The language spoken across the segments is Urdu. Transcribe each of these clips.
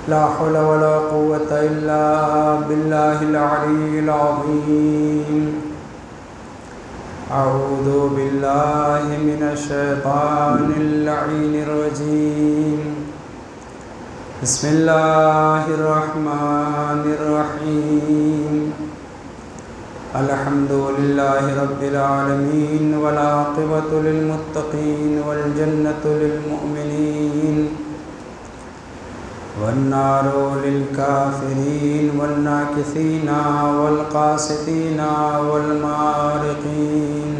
لا حول ولا قوة إلا بالله العلي العظيم. أعوذ بالله من الشيطان اللعين الرجيم. بسم الله الرحمن الرحيم. الحمد لله رب العالمين والعاقبة للمتقين والجنة للمؤمنين والنار للكافرين والناكثين والقاسطين والمارقين.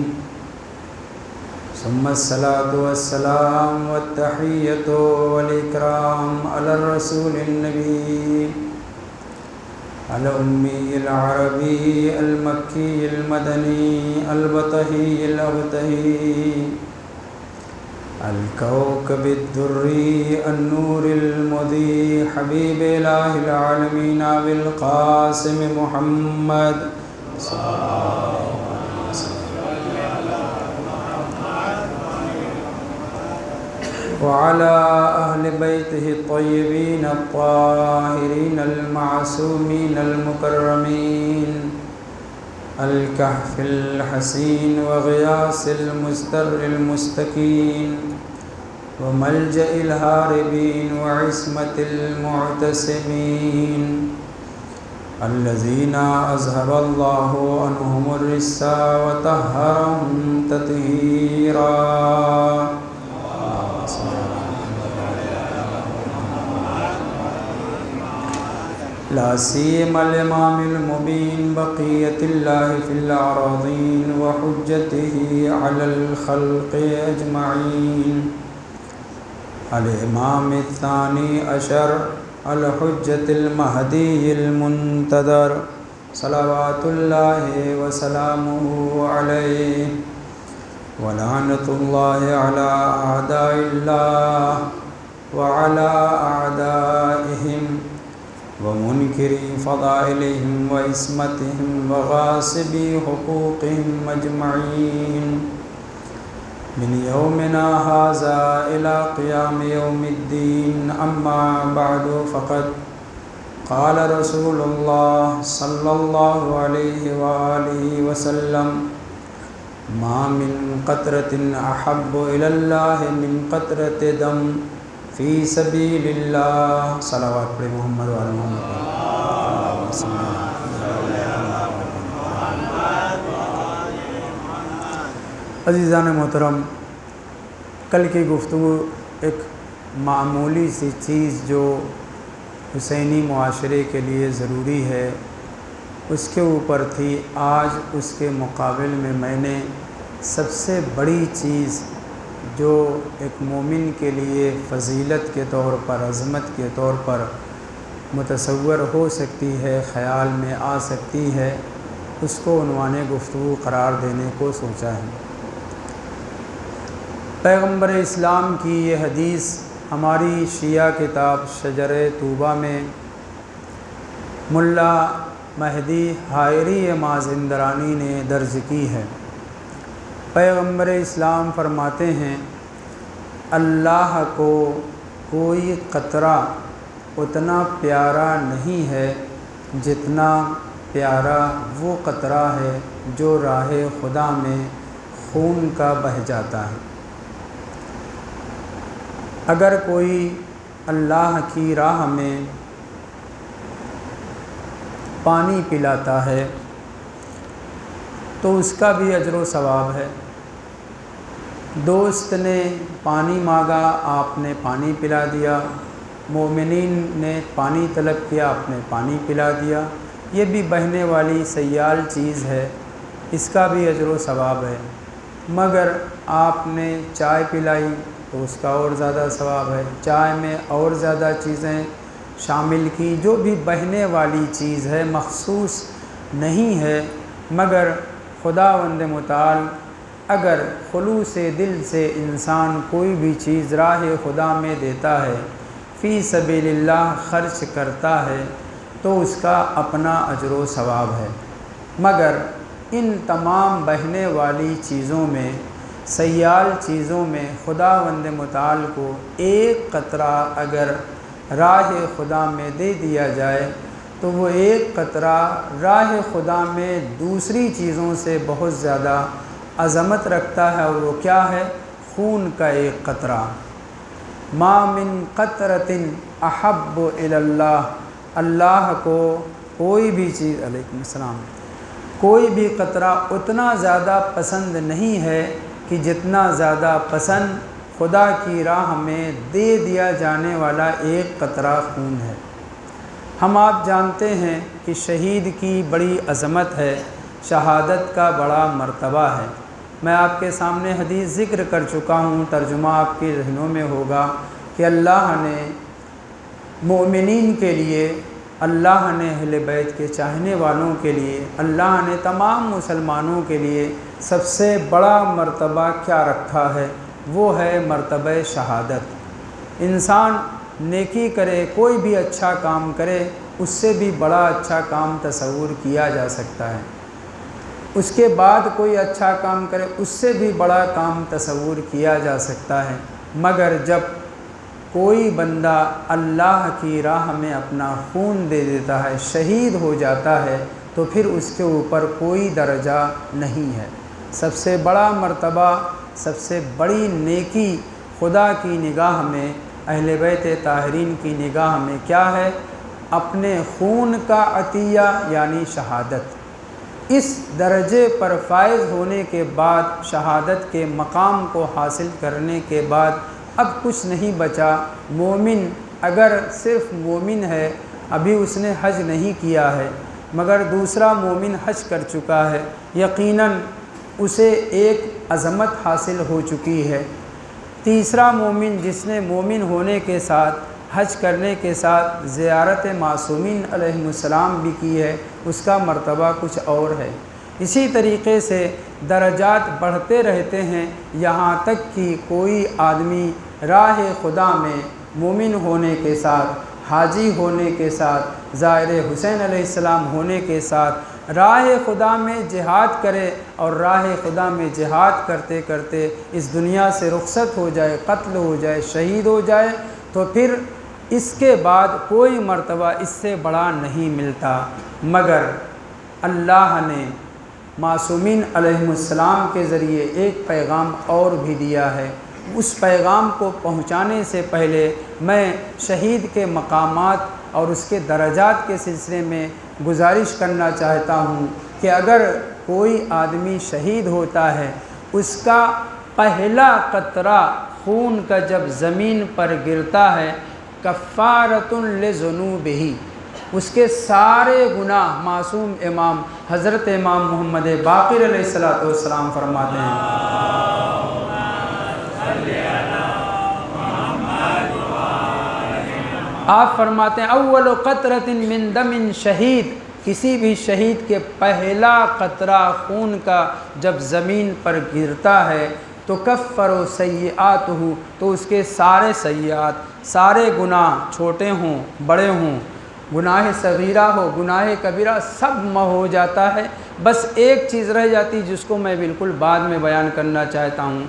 ثم الصلاة والسلام والتحية والإكرام على الرسول النبي الأمي العربي المكي المدني البطحي الأبتهي الكوكب الدري النور المضيء حبيب إله العالمين أبي القاسم محمد صلى الله عليه وسلم وعلى أهل بيته الطيبين الطاهرين المعصومين المكرمين الكهف الحسين وغياث المستر المستكين وملجأ الهاربين وعصمة المعتصمين الذين أذهب الله عنهم الرجس وطهرهم تطهيرا. لا سيما الإمام المبين بقية الله في الأراضين وحجته على الخلق أجمعين الإمام الثاني عشر الحجة المهدي المنتظر صلوات الله وسلامه عليه ولعنة الله على أعداء الله وعلى أعدائهم ومنكري فضائلهم وإسمتهم وغاصبي حقوقهم أجمعين من يومنا هذا إلى قيام يوم الدين. أما بعد فقد قال رسول الله صلى الله عليه وآله وسلم ما من قطرة أحب إلى الله من قطرة دم فی سبیل اللہ. صلوات پڑھیں محمد وعلی محمد. عزیزان محترم، کل کی گفتگو ایک معمولی سی چیز جو حسینی معاشرے کے لیے ضروری ہے اس کے اوپر تھی. آج اس کے مقابل میں نے سب سے بڑی چیز جو ایک مومن کے لیے فضیلت کے طور پر، عظمت کے طور پر متصور ہو سکتی ہے، خیال میں آ سکتی ہے، اس کو عنوان گفتگو قرار دینے کو سوچا ہے. پیغمبر اسلام کی یہ حدیث ہماری شیعہ کتاب شجر طوبہ میں ملا مہدی حائری مازندرانی نے درج کی ہے. پیغمبر اسلام فرماتے ہیں اللہ کو کوئی قطرہ اتنا پیارا نہیں ہے جتنا پیارا وہ قطرہ ہے جو راہ خدا میں خون کا بہہ جاتا ہے. اگر کوئی اللہ کی راہ میں پانی پلاتا ہے تو اس کا بھی اجر و ثواب ہے. دوست نے پانی مانگا، آپ نے پانی پلا دیا. مومنین نے پانی طلب کیا، آپ نے پانی پلا دیا. یہ بھی بہنے والی سیال چیز ہے، اس کا بھی اجر و ثواب ہے. مگر آپ نے چائے پلائی تو اس کا اور زیادہ ثواب ہے. چائے میں اور زیادہ چیزیں شامل کی، جو بھی بہنے والی چیز ہے، مخصوص نہیں ہے. مگر خداوند متعال اگر خلوص دل سے انسان کوئی بھی چیز راہ خدا میں دیتا ہے، فی سبیل اللہ خرچ کرتا ہے، تو اس کا اپنا اجر و ثواب ہے. مگر ان تمام بہنے والی چیزوں میں، سیال چیزوں میں خداوند متعال کو ایک قطرہ اگر راہ خدا میں دے دیا جائے تو وہ ایک قطرہ راہ خدا میں دوسری چیزوں سے بہت زیادہ عظمت رکھتا ہے، اور وہ کیا ہے؟ خون کا ایک قطرہ۔ ما من قطرۃ احب الی اللہ، اللہ کو کوئی بھی چیز، علیکم السلام، کوئی بھی قطرہ اتنا زیادہ پسند نہیں ہے کہ جتنا زیادہ پسند خدا کی راہ میں دے دیا جانے والا ایک قطرہ خون ہے۔ ہم آپ جانتے ہیں کہ شہید کی بڑی عظمت ہے، شہادت کا بڑا مرتبہ ہے۔ میں آپ کے سامنے حدیث ذکر کر چکا ہوں، ترجمہ آپ کے ذہنوں میں ہوگا کہ اللہ نے مومنین کے لیے، اللہ نے اہل بیت کے چاہنے والوں کے لیے، اللہ نے تمام مسلمانوں کے لیے سب سے بڑا مرتبہ کیا رکھا ہے؟ وہ ہے مرتبہ شہادت۔ انسان نیکی کرے، کوئی بھی اچھا کام کرے، اس سے بھی بڑا اچھا کام تصور کیا جا سکتا ہے۔ اس کے بعد کوئی اچھا کام کرے، اس سے بھی بڑا کام تصور کیا جا سکتا ہے، مگر جب کوئی بندہ اللہ کی راہ میں اپنا خون دے دیتا ہے، شہید ہو جاتا ہے، تو پھر اس کے اوپر کوئی درجہ نہیں ہے۔ سب سے بڑا مرتبہ، سب سے بڑی نیکی خدا کی نگاہ میں، اہل بیت طاہرین کی نگاہ میں کیا ہے؟ اپنے خون کا عطیہ یعنی شہادت۔ اس درجے پر فائز ہونے کے بعد، شہادت کے مقام کو حاصل کرنے کے بعد اب کچھ نہیں بچا۔ مومن اگر صرف مومن ہے، ابھی اس نے حج نہیں کیا ہے، مگر دوسرا مومن حج کر چکا ہے، یقیناً اسے ایک عظمت حاصل ہو چکی ہے۔ تیسرا مومن جس نے مومن ہونے کے ساتھ، حج کرنے کے ساتھ زیارت معصومین علیہم السلام بھی کی ہے، اس کا مرتبہ کچھ اور ہے۔ اسی طریقے سے درجات بڑھتے رہتے ہیں، یہاں تک کہ کوئی آدمی راہ خدا میں مومن ہونے کے ساتھ، حاجی ہونے کے ساتھ، زائر حسین علیہ السلام ہونے کے ساتھ راہ خدا میں جہاد کرے، اور راہ خدا میں جہاد کرتے کرتے اس دنیا سے رخصت ہو جائے، قتل ہو جائے، شہید ہو جائے، تو پھر اس کے بعد کوئی مرتبہ اس سے بڑا نہیں ملتا۔ مگر اللہ نے معصومین علیہم السلام کے ذریعے ایک پیغام اور بھی دیا ہے۔ اس پیغام کو پہنچانے سے پہلے میں شہید کے مقامات اور اس کے درجات کے سلسلے میں گزارش کرنا چاہتا ہوں کہ اگر کوئی آدمی شہید ہوتا ہے، اس کا پہلا قطرہ خون کا جب زمین پر گرتا ہے، کفارۃ لذنوبہ، اس کے سارے گناہ، معصوم امام حضرت امام محمد باقر علیہ السلام فرماتے ہیں، آپ فرماتے ہیں اول قطرۃ من دم شہید، کسی بھی شہید کے پہلا قطرہ خون کا جب زمین پر گرتا ہے تو کفر سیئاتہ، تو اس کے سارے سیئات، سارے گناہ، چھوٹے ہوں بڑے ہوں، گناہ صغیرہ ہو گناہ کبیرہ، سب ہو جاتا ہے۔ بس ایک چیز رہ جاتی جس کو میں بالکل بعد میں بیان کرنا چاہتا ہوں۔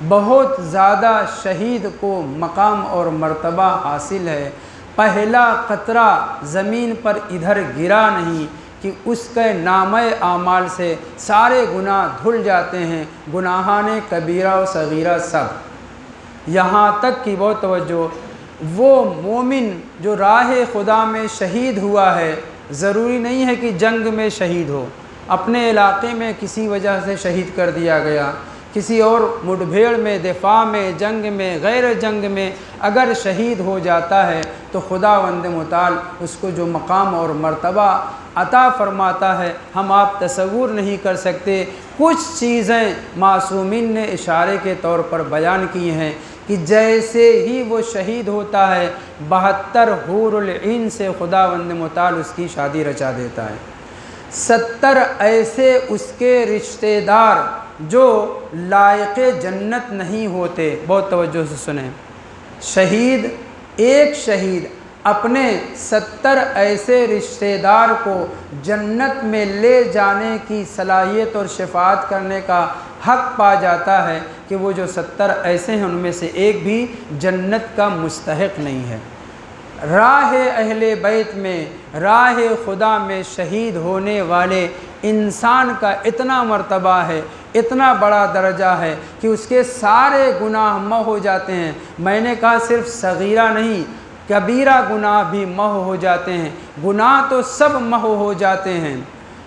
بہت زیادہ شہید کو مقام اور مرتبہ حاصل ہے، پہلا قطرہ زمین پر ادھر گرا نہیں کہ اس کے نامہ اعمال سے سارے گناہ دھل جاتے ہیں، گناہان کبیرہ و صغیرہ سب۔ یہاں تک کہ بہت توجہ، وہ مومن جو راہ خدا میں شہید ہوا ہے، ضروری نہیں ہے کہ جنگ میں شہید ہو، اپنے علاقے میں کسی وجہ سے شہید کر دیا گیا، کسی اور مڈبھیڑ میں، دفاع میں، جنگ میں، غیر جنگ میں اگر شہید ہو جاتا ہے تو خداوند متعال اس کو جو مقام اور مرتبہ عطا فرماتا ہے ہم آپ تصور نہیں کر سکتے۔ کچھ چیزیں معصومین نے اشارے کے طور پر بیان کی ہیں کہ جیسے ہی وہ شہید ہوتا ہے 72 حور العین سے خداوند متعال اس کی شادی رچا دیتا ہے۔ 70 ایسے اس کے رشتہ دار جو لائق جنت نہیں ہوتے، بہت توجہ سے سنیں، شہید، ایک شہید اپنے 70 ایسے رشتہ دار کو جنت میں لے جانے کی صلاحیت اور شفاعت کرنے کا حق پا جاتا ہے کہ وہ جو 70 ایسے ہیں ان میں سے ایک بھی جنت کا مستحق نہیں ہے۔ راہ اہل بیت میں، راہ خدا میں شہید ہونے والے انسان کا اتنا مرتبہ ہے، اتنا بڑا درجہ ہے کہ اس کے سارے گناہ محو ہو جاتے ہیں۔ میں نے کہا صرف صغیرہ نہیں، کبیرہ گناہ بھی محو ہو جاتے ہیں، گناہ تو سب محو ہو جاتے ہیں،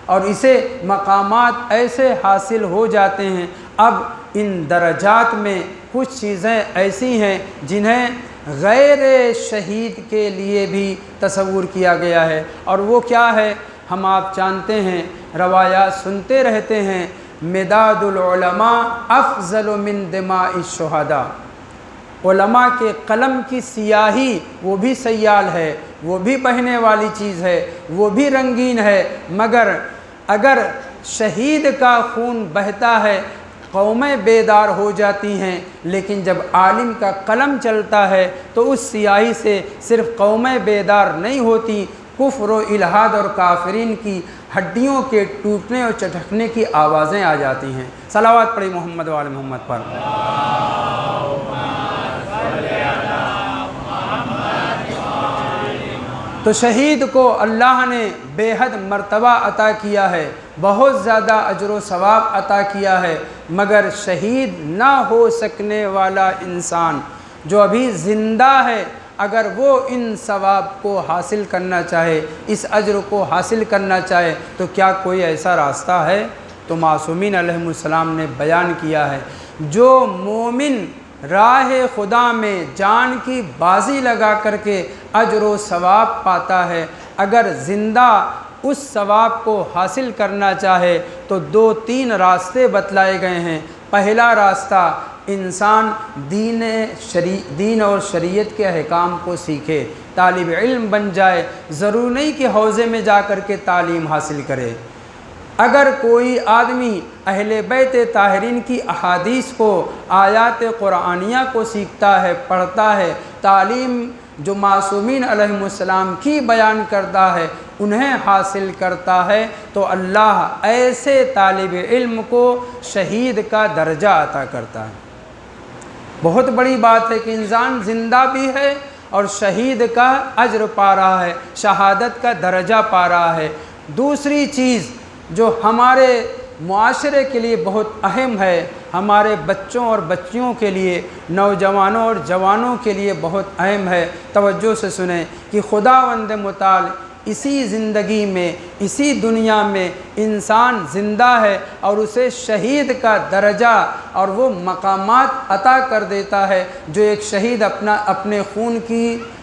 اور اسے مقامات ایسے حاصل ہو جاتے ہیں۔ اب ان درجات میں کچھ چیزیں ایسی ہیں جنہیں غیر شہید کے لیے بھی تصور کیا گیا ہے، اور وہ کیا ہے؟ ہم آپ جانتے ہیں، روایات سنتے رہتے ہیں، مداد العلماء افضل من دماء الشہداء، علماء کے قلم کی سیاہی وہ بھی سیال ہے، وہ بھی بہنے والی چیز ہے، وہ بھی رنگین ہے، مگر اگر شہید کا خون بہتا ہے قومیں بیدار ہو جاتی ہیں، لیکن جب عالم کا قلم چلتا ہے تو اس سیاہی سے صرف قومیں بیدار نہیں ہوتی، کفر و الحاد اور کافرین کی ہڈیوں کے ٹوٹنے اور چٹکنے کی آوازیں آ جاتی ہیں۔ صلوات پڑھی محمد وآل محمد پر۔ تو شہید کو اللہ نے بے حد مرتبہ عطا کیا ہے، بہت زیادہ اجر و ثواب عطا کیا ہے، مگر شہید نہ ہو سکنے والا انسان جو ابھی زندہ ہے، اگر وہ ان ثواب کو حاصل کرنا چاہے، اس اجر کو حاصل کرنا چاہے، تو کیا کوئی ایسا راستہ ہے؟ تو معصومین علیہم السلام نے بیان کیا ہے، جو مومن راہ خدا میں جان کی بازی لگا کر کے اجر و ثواب پاتا ہے، اگر زندہ اس ثواب کو حاصل کرنا چاہے تو 2-3 راستے بتلائے گئے ہیں۔ پہلا راستہ، انسان دین اور شریعت کے احکام کو سیکھے، طالب علم بن جائے، ضرور نہیں کہ حوزے میں جا کر کے تعلیم حاصل کرے۔ اگر کوئی آدمی اہل بیت طاہرین کی احادیث کو، آیات قرآنیہ کو سیکھتا ہے، پڑھتا ہے، تعلیم جو معصومین علیہم السلام کی بیان کرتا ہے انہیں حاصل کرتا ہے، تو اللہ ایسے طالب علم کو شہید کا درجہ عطا کرتا ہے۔ بہت بڑی بات ہے کہ انسان زندہ بھی ہے اور شہید کا اجر پا رہا ہے، شہادت کا درجہ پا رہا ہے۔ دوسری چیز جو ہمارے معاشرے کے لیے بہت اہم ہے، ہمارے بچوں اور بچیوں کے لیے، نوجوانوں اور جوانوں کے لیے بہت اہم ہے، توجہ سے سنیں کہ خداوند متعال اسی زندگی میں، اسی دنیا میں انسان زندہ ہے اور اسے شہید کا درجہ اور وہ مقامات عطا کر دیتا ہے جو ایک شہید اپنے خون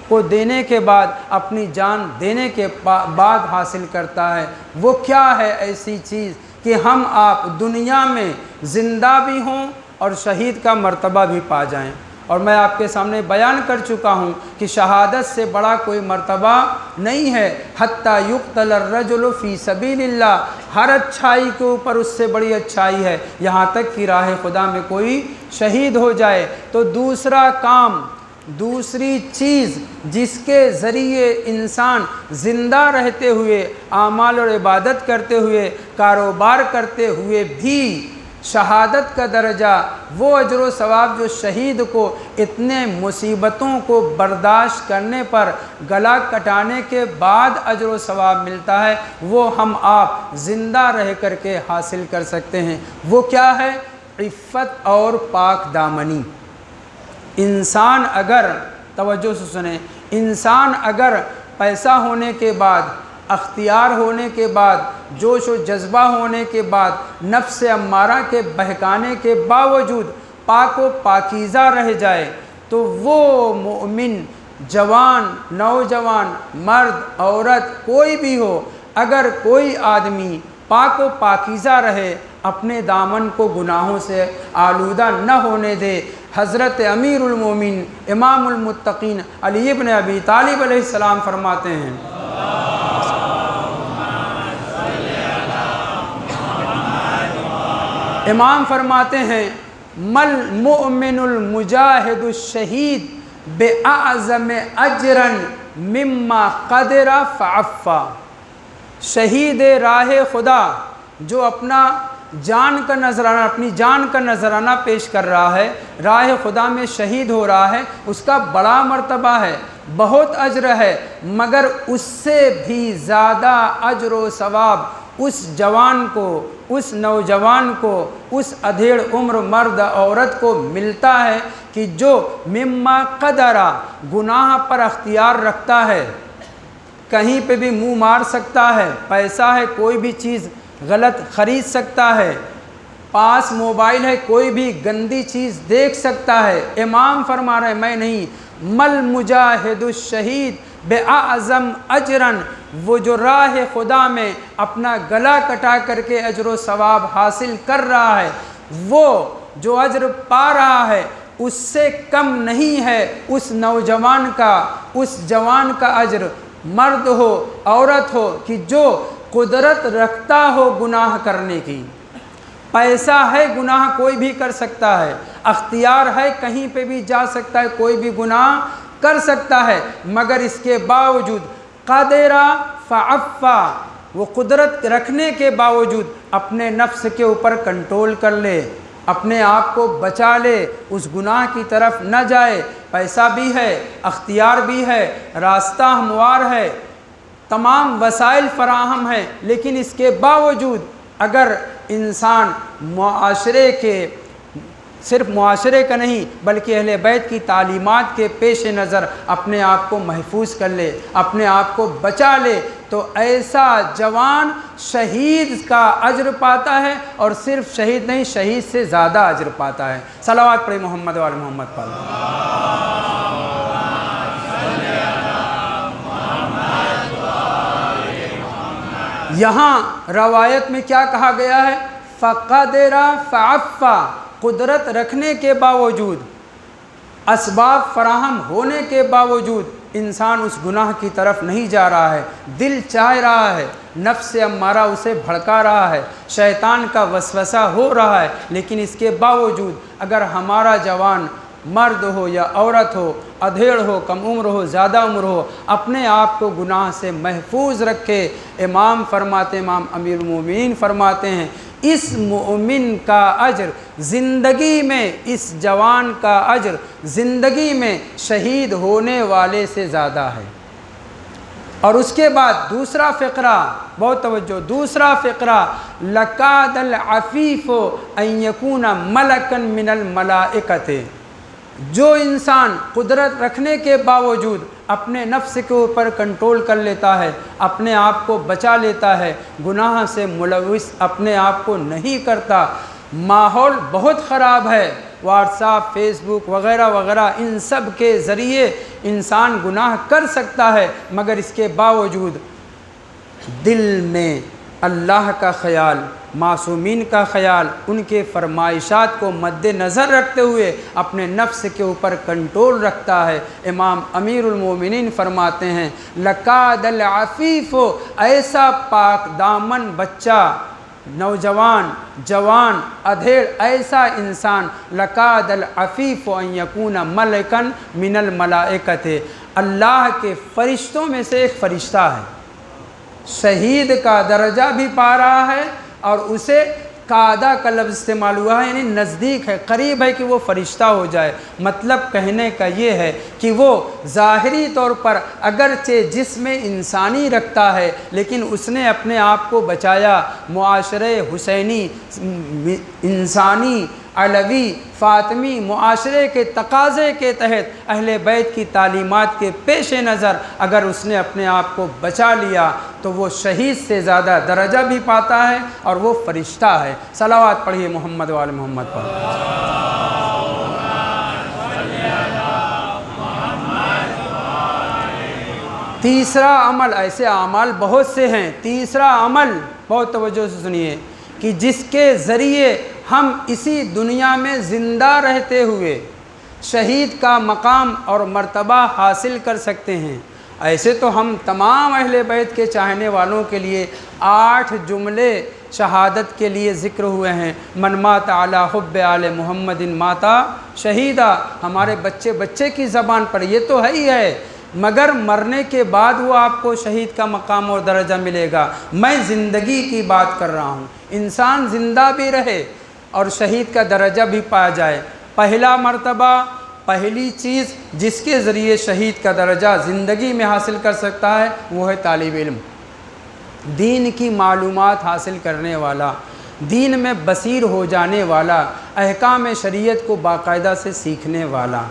کو دینے کے بعد، اپنی جان دینے کے بعد حاصل کرتا ہے۔ وہ کیا ہے ایسی چیز کہ ہم آپ دنیا میں زندہ بھی ہوں اور شہید کا مرتبہ بھی پا جائیں؟ اور میں آپ کے سامنے بیان کر چکا ہوں کہ شہادت سے بڑا کوئی مرتبہ نہیں ہے، حتیٰ یقتل الرجل فی سبیل اللہ، ہر اچھائی کے اوپر اس سے بڑی اچھائی ہے، یہاں تک کہ راہ خدا میں کوئی شہید ہو جائے۔ تو دوسرا کام، دوسری چیز جس کے ذریعے انسان زندہ رہتے ہوئے، اعمال اور عبادت کرتے ہوئے، کاروبار کرتے ہوئے بھی شہادت کا درجہ، وہ اجر و ثواب جو شہید کو اتنے مصیبتوں کو برداشت کرنے پر، گلا کٹانے کے بعد اجر و ثواب ملتا ہے، وہ ہم آپ زندہ رہ کر کے حاصل کر سکتے ہیں۔ وہ کیا ہے؟ عفت اور پاک دامنی۔ انسان اگر، توجہ سے سنیں، انسان اگر پیسہ ہونے کے بعد، اختیار ہونے کے بعد، جوش و جذبہ ہونے کے بعد، نفس امارہ کے بہکانے کے باوجود پاک و پاکیزہ رہ جائے، تو وہ مومن، جوان، نوجوان، مرد، عورت، کوئی بھی ہو، اگر کوئی آدمی پاک و پاکیزہ رہے، اپنے دامن کو گناہوں سے آلودہ نہ ہونے دے، حضرت امیر المومنین امام المتقین علی ابن ابی طالب علیہ السلام فرماتے ہیں، امام فرماتے ہیں، مل مؤمن المجاہد الشہید بأعظم اجرا مما قدر فعفا۔ شہید راہ خدا جو اپنا جان کا نذرانہ، اپنی جان کا نذرانہ پیش کر رہا ہے، راہ خدا میں شہید ہو رہا ہے، اس کا بڑا مرتبہ ہے، بہت اجر ہے، مگر اس سے بھی زیادہ اجر و ثواب اس جوان کو، اس نوجوان کو، اس ادھیڑ عمر مرد عورت کو ملتا ہے کہ جو مما قدرا گناہ پر اختیار رکھتا ہے، کہیں پہ بھی منہ مار سکتا ہے، پیسہ ہے کوئی بھی چیز غلط خرید سکتا ہے، پاس موبائل ہے کوئی بھی گندی چیز دیکھ سکتا ہے۔ امام فرما رہے ہیں میں نہیں، مل مجاہد الشہید بِأَعْظَمْ اجرن، وہ جو راہ خدا میں اپنا گلا کٹا کر کے اجر و ثواب حاصل کر رہا ہے، وہ جو اجر پا رہا ہے اس سے کم نہیں ہے اس نوجوان کا، اس جوان کا اجر، مرد ہو عورت ہو، کہ جو قدرت رکھتا ہو گناہ کرنے کی۔ پیسہ ہے گناہ کوئی بھی کر سکتا ہے، اختیار ہے کہیں پہ بھی جا سکتا ہے، کوئی بھی گناہ کر سکتا ہے، مگر اس کے باوجود قادرا فعفا، وہ قدرت رکھنے کے باوجود اپنے نفس کے اوپر کنٹرول کر لے، اپنے آپ کو بچا لے، اس گناہ کی طرف نہ جائے۔ پیسہ بھی ہے، اختیار بھی ہے، راستہ ہموار ہے، تمام وسائل فراہم ہیں، لیکن اس کے باوجود اگر انسان معاشرے کے، صرف معاشرے کا نہیں بلکہ اہل بیت کی تعلیمات کے پیش نظر اپنے آپ کو محفوظ کر لے، اپنے آپ کو بچا لے، تو ایسا جوان شہید کا اجر پاتا ہے، اور صرف شہید نہیں، شہید سے زیادہ اجر پاتا ہے۔ صلوات پڑھیں محمد وعلی محمد پر۔ یہاں روایت میں کیا کہا گیا ہے؟ فَقَدِرَ فَعَفَّا، قدرت رکھنے کے باوجود، اسباب فراہم ہونے کے باوجود انسان اس گناہ کی طرف نہیں جا رہا ہے، دل چاہ رہا ہے، نفس امارہ اسے بھڑکا رہا ہے، شیطان کا وسوسہ ہو رہا ہے، لیکن اس کے باوجود اگر ہمارا جوان مرد ہو یا عورت ہو، ادھیڑ ہو، کم عمر ہو، زیادہ عمر ہو، اپنے آپ کو گناہ سے محفوظ رکھے، امام فرماتے، امام امیر المومنین فرماتے ہیں، اس مومن کا اجر زندگی میں، اس جوان کا اجر زندگی میں شہید ہونے والے سے زیادہ ہے۔ اور اس کے بعد دوسرا فقرہ، بہت توجہ، دوسرا فقرہ، لَقَادَ الْعَفِيفُ أَن يَكُونَ مَلَكًا مِّنَ الْمَلَائِكَةِ، جو انسان قدرت رکھنے کے باوجود اپنے نفس کے اوپر کنٹرول کر لیتا ہے، اپنے آپ کو بچا لیتا ہے، گناہ سے ملوث اپنے آپ کو نہیں کرتا۔ ماحول بہت خراب ہے، واٹس ایپ، فیس بک وغیرہ وغیرہ، ان سب کے ذریعے انسان گناہ کر سکتا ہے، مگر اس کے باوجود دل میں اللہ کا خیال، معصومین کا خیال، ان کے فرمائشات کو مد نظر رکھتے ہوئے اپنے نفس کے اوپر کنٹرول رکھتا ہے۔ امام امیر المومنین فرماتے ہیں، لَقَادَ الْعَفِيفُ، ایسا پاک دامن بچہ، نوجوان، جوان، ادھیڑ، ایسا انسان، لَقَادَ الْعَفِيفُ أَن يَكُونَ مَلَكًا مِّنَ الْمَلَائِكَةِ، اللہ کے فرشتوں میں سے ایک فرشتہ ہے، شہید کا درجہ بھی پا رہا ہے، اور اسے قادہ کا لفظ استعمال ہوا ہے، یعنی نزدیک ہے، قریب ہے کہ وہ فرشتہ ہو جائے۔ مطلب کہنے کا یہ ہے کہ وہ ظاہری طور پر اگرچہ جسم انسانی رکھتا ہے، لیکن اس نے اپنے آپ کو بچایا، معاشرے حسینی، انسانی، علوی، فاطمی معاشرے کے تقاضے کے تحت اہل بیت کی تعلیمات کے پیش نظر اگر اس نے اپنے آپ کو بچا لیا تو وہ شہید سے زیادہ درجہ بھی پاتا ہے، اور وہ فرشتہ ہے۔ صلوات پڑھیے محمد وعلی محمد پر۔ تیسرا عمل، ایسے اعمال بہت سے ہیں، تیسرا عمل بہت توجہ سے سنیے، کہ جس کے ذریعے ہم اسی دنیا میں زندہ رہتے ہوئے شہید کا مقام اور مرتبہ حاصل کر سکتے ہیں۔ ایسے تو ہم تمام اہل بیت کے چاہنے والوں کے لیے 8 جملے شہادت کے لیے ذکر ہوئے ہیں، من مات علی حب آل محمد ماتا شہیدہ، ہمارے بچے بچے کی زبان پر یہ تو ہے ہی ہے، مگر مرنے کے بعد وہ آپ کو شہید کا مقام اور درجہ ملے گا۔ میں زندگی کی بات کر رہا ہوں، انسان زندہ بھی رہے اور شہید کا درجہ بھی پایا جائے۔ پہلا مرتبہ پہلی چیز جس کے ذریعے شہید کا درجہ زندگی میں حاصل کر سکتا ہے وہ ہے طالب علم، دین کی معلومات حاصل کرنے والا، دین میں بصیر ہو جانے والا، احکام شریعت کو باقاعدہ سے سیکھنے والا۔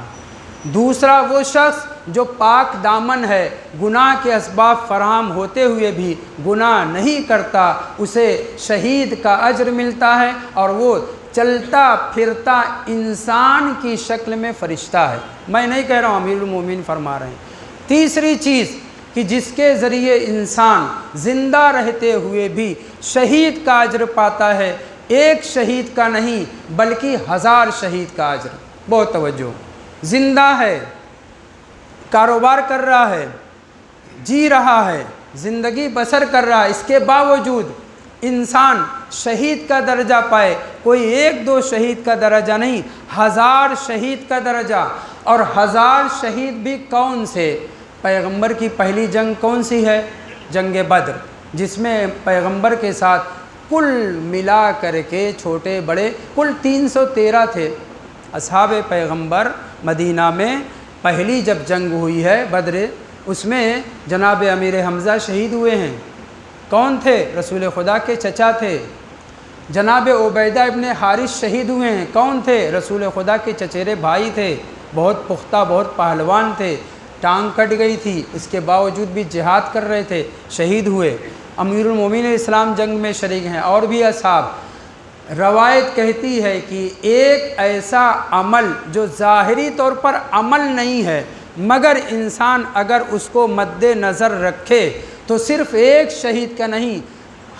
دوسرا وہ شخص جو پاک دامن ہے، گناہ کے اسباب فراہم ہوتے ہوئے بھی گناہ نہیں کرتا، اسے شہید کا اجر ملتا ہے اور وہ چلتا پھرتا انسان کی شکل میں فرشتہ ہے۔ میں نہیں کہہ رہا ہوں، امیر المومنین فرما رہے ہیں۔ تیسری چیز کہ جس کے ذریعے انسان زندہ رہتے ہوئے بھی شہید کا اجر پاتا ہے، ایک شہید کا نہیں بلکہ 1000 شہید کا اجر۔ بہت توجہ، زندہ ہے، کاروبار کر رہا ہے، جی رہا ہے، زندگی بسر کر رہا ہے، اس کے باوجود انسان شہید کا درجہ پائے، کوئی 1-2 شہید کا درجہ نہیں، 1000 شہید کا درجہ۔ اور 1000 شہید بھی کون سے؟ پیغمبر کی پہلی جنگ کون سی ہے؟ جنگ بدر، جس میں پیغمبر کے ساتھ کل ملا کر کے چھوٹے بڑے کل 313 تھے اصحاب پیغمبر۔ مدینہ میں پہلی جب جنگ ہوئی ہے بدر، اس میں جناب امیر حمزہ شہید ہوئے ہیں۔ کون تھے؟ رسول خدا کے چچا تھے۔ جناب عبیدہ ابن حارث شہید ہوئے ہیں۔ کون تھے؟ رسول خدا کے چچیرے بھائی تھے، بہت پختہ، بہت پہلوان تھے، ٹانگ کٹ گئی تھی، اس کے باوجود بھی جہاد کر رہے تھے، شہید ہوئے۔ امیر المومنین اسلام جنگ میں شریک ہیں، اور بھی اصحاب۔ روایت کہتی ہے کہ ایک ایسا عمل جو ظاہری طور پر عمل نہیں ہے، مگر انسان اگر اس کو مد نظر رکھے تو صرف ایک شہید کا نہیں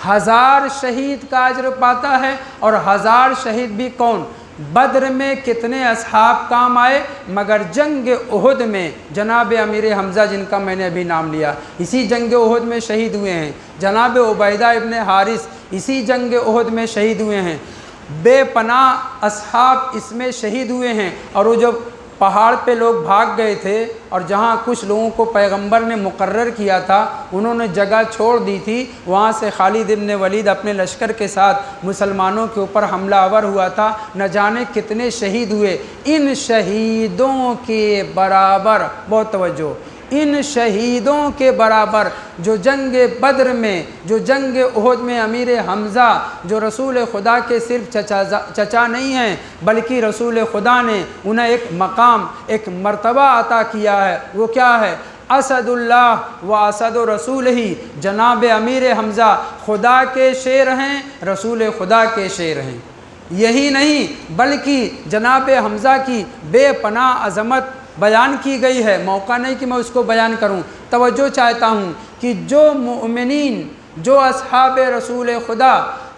1000 شہید کا اجر پاتا ہے۔ اور 1000 شہید بھی کون؟ بدر میں کتنے اصحاب کام آئے، مگر جنگ احد میں جناب امیر حمزہ جن کا میں نے ابھی نام لیا اسی جنگ احد میں شہید ہوئے ہیں۔ جناب عبیدہ ابن حارث اسی جنگ احد میں شہید ہوئے ہیں۔ بے پناہ اصحاب اس میں شہید ہوئے ہیں۔ اور وہ جب پہاڑ پہ لوگ بھاگ گئے تھے اور جہاں کچھ لوگوں کو پیغمبر نے مقرر کیا تھا انہوں نے جگہ چھوڑ دی تھی، وہاں سے خالد ابن ولید اپنے لشکر کے ساتھ مسلمانوں کے اوپر حملہ آور ہوا تھا، نہ جانے کتنے شہید ہوئے۔ ان شہیدوں کے برابر، بہت توجہ، ان شہیدوں کے برابر جو جنگ بدر میں، جو جنگ احد میں امیر حمزہ جو رسول خدا کے صرف چچا نہیں ہیں بلکہ رسول خدا نے انہیں ایک مقام، ایک مرتبہ عطا کیا ہے، وہ کیا ہے؟ اسد اللہ و اسد رسول ہی۔ جناب امیر حمزہ خدا کے شیر ہیں، رسول خدا کے شیر ہیں۔ یہی نہیں بلکہ جناب حمزہ کی بے پناہ عظمت بیان کی گئی ہے، موقع نہیں کہ میں اس کو بیان کروں۔ توجہ چاہتا ہوں کہ جو مومنین، جو اصحاب رسول خدا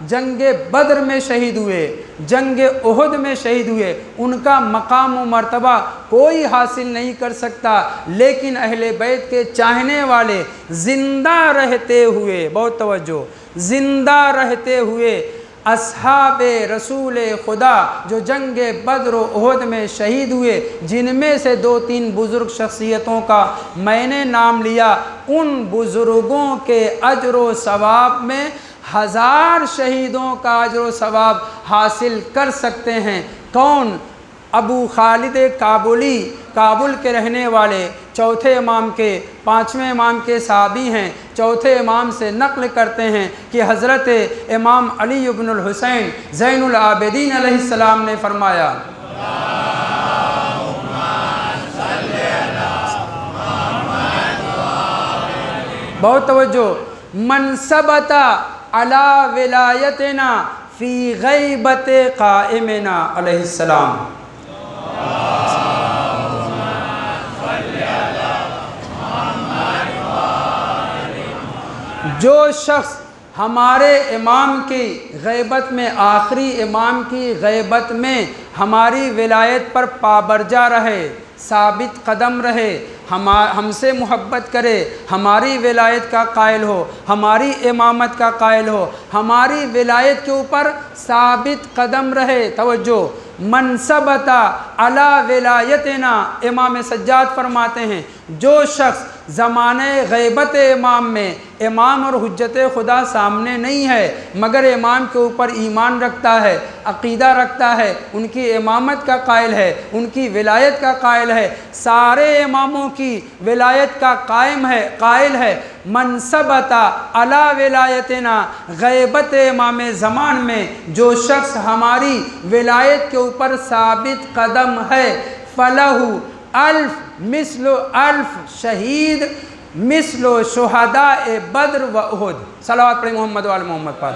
جنگ بدر میں شہید ہوئے، جنگ احد میں شہید ہوئے، ان کا مقام و مرتبہ کوئی حاصل نہیں کر سکتا، لیکن اہل بیت کے چاہنے والے زندہ رہتے ہوئے، بہت توجہ، زندہ رہتے ہوئے اصحاب رسول خدا جو جنگ بدر و احد میں شہید ہوئے، جن میں سے 2-3 بزرگ شخصیتوں کا میں نے نام لیا، ان بزرگوں کے اجر و ثواب میں 1000 شہیدوں کا اجر و ثواب حاصل کر سکتے ہیں۔ کون؟ ابو خالد کابلی، کابل کے رہنے والے، چوتھے امام کے، 5ویں امام کے صحابی ہیں، چوتھے امام سے نقل کرتے ہیں کہ حضرت امام علی ابن الحسین زین العابدین علیہ السلام نے فرمایا، بہت توجہ، من ثبت علی ولایتنا فی غیبت قائمنا علیہ السلام، جو شخص ہمارے امام کی غیبت میں، آخری امام کی غیبت میں ہماری ولایت پر پابرجا رہے، ثابت قدم رہے، ہم سے محبت کرے، ہماری ولایت کا قائل ہو، ہماری امامت کا قائل ہو، ہماری ولایت کے اوپر ثابت قدم رہے۔ توجہ، من ثبت علی ولایتنا، امام سجاد فرماتے ہیں جو شخص زمانے غیبت امام میں امام اور حجت خدا سامنے نہیں ہے، مگر امام کے اوپر ایمان رکھتا ہے، عقیدہ رکھتا ہے، ان کی امامت کا قائل ہے، ان کی ولایت کا قائل ہے، سارے اماموں کی ولایت کا قائل ہے، من ثبت علی ولایتنا، غیبت امام زمان میں جو شخص ہماری ولایت کے اوپر ثابت قدم ہے، فلہ الف مثل الف شہید مثل شہداء بدر و احد۔ صلوات پڑھیں محمد و آل محمد پر۔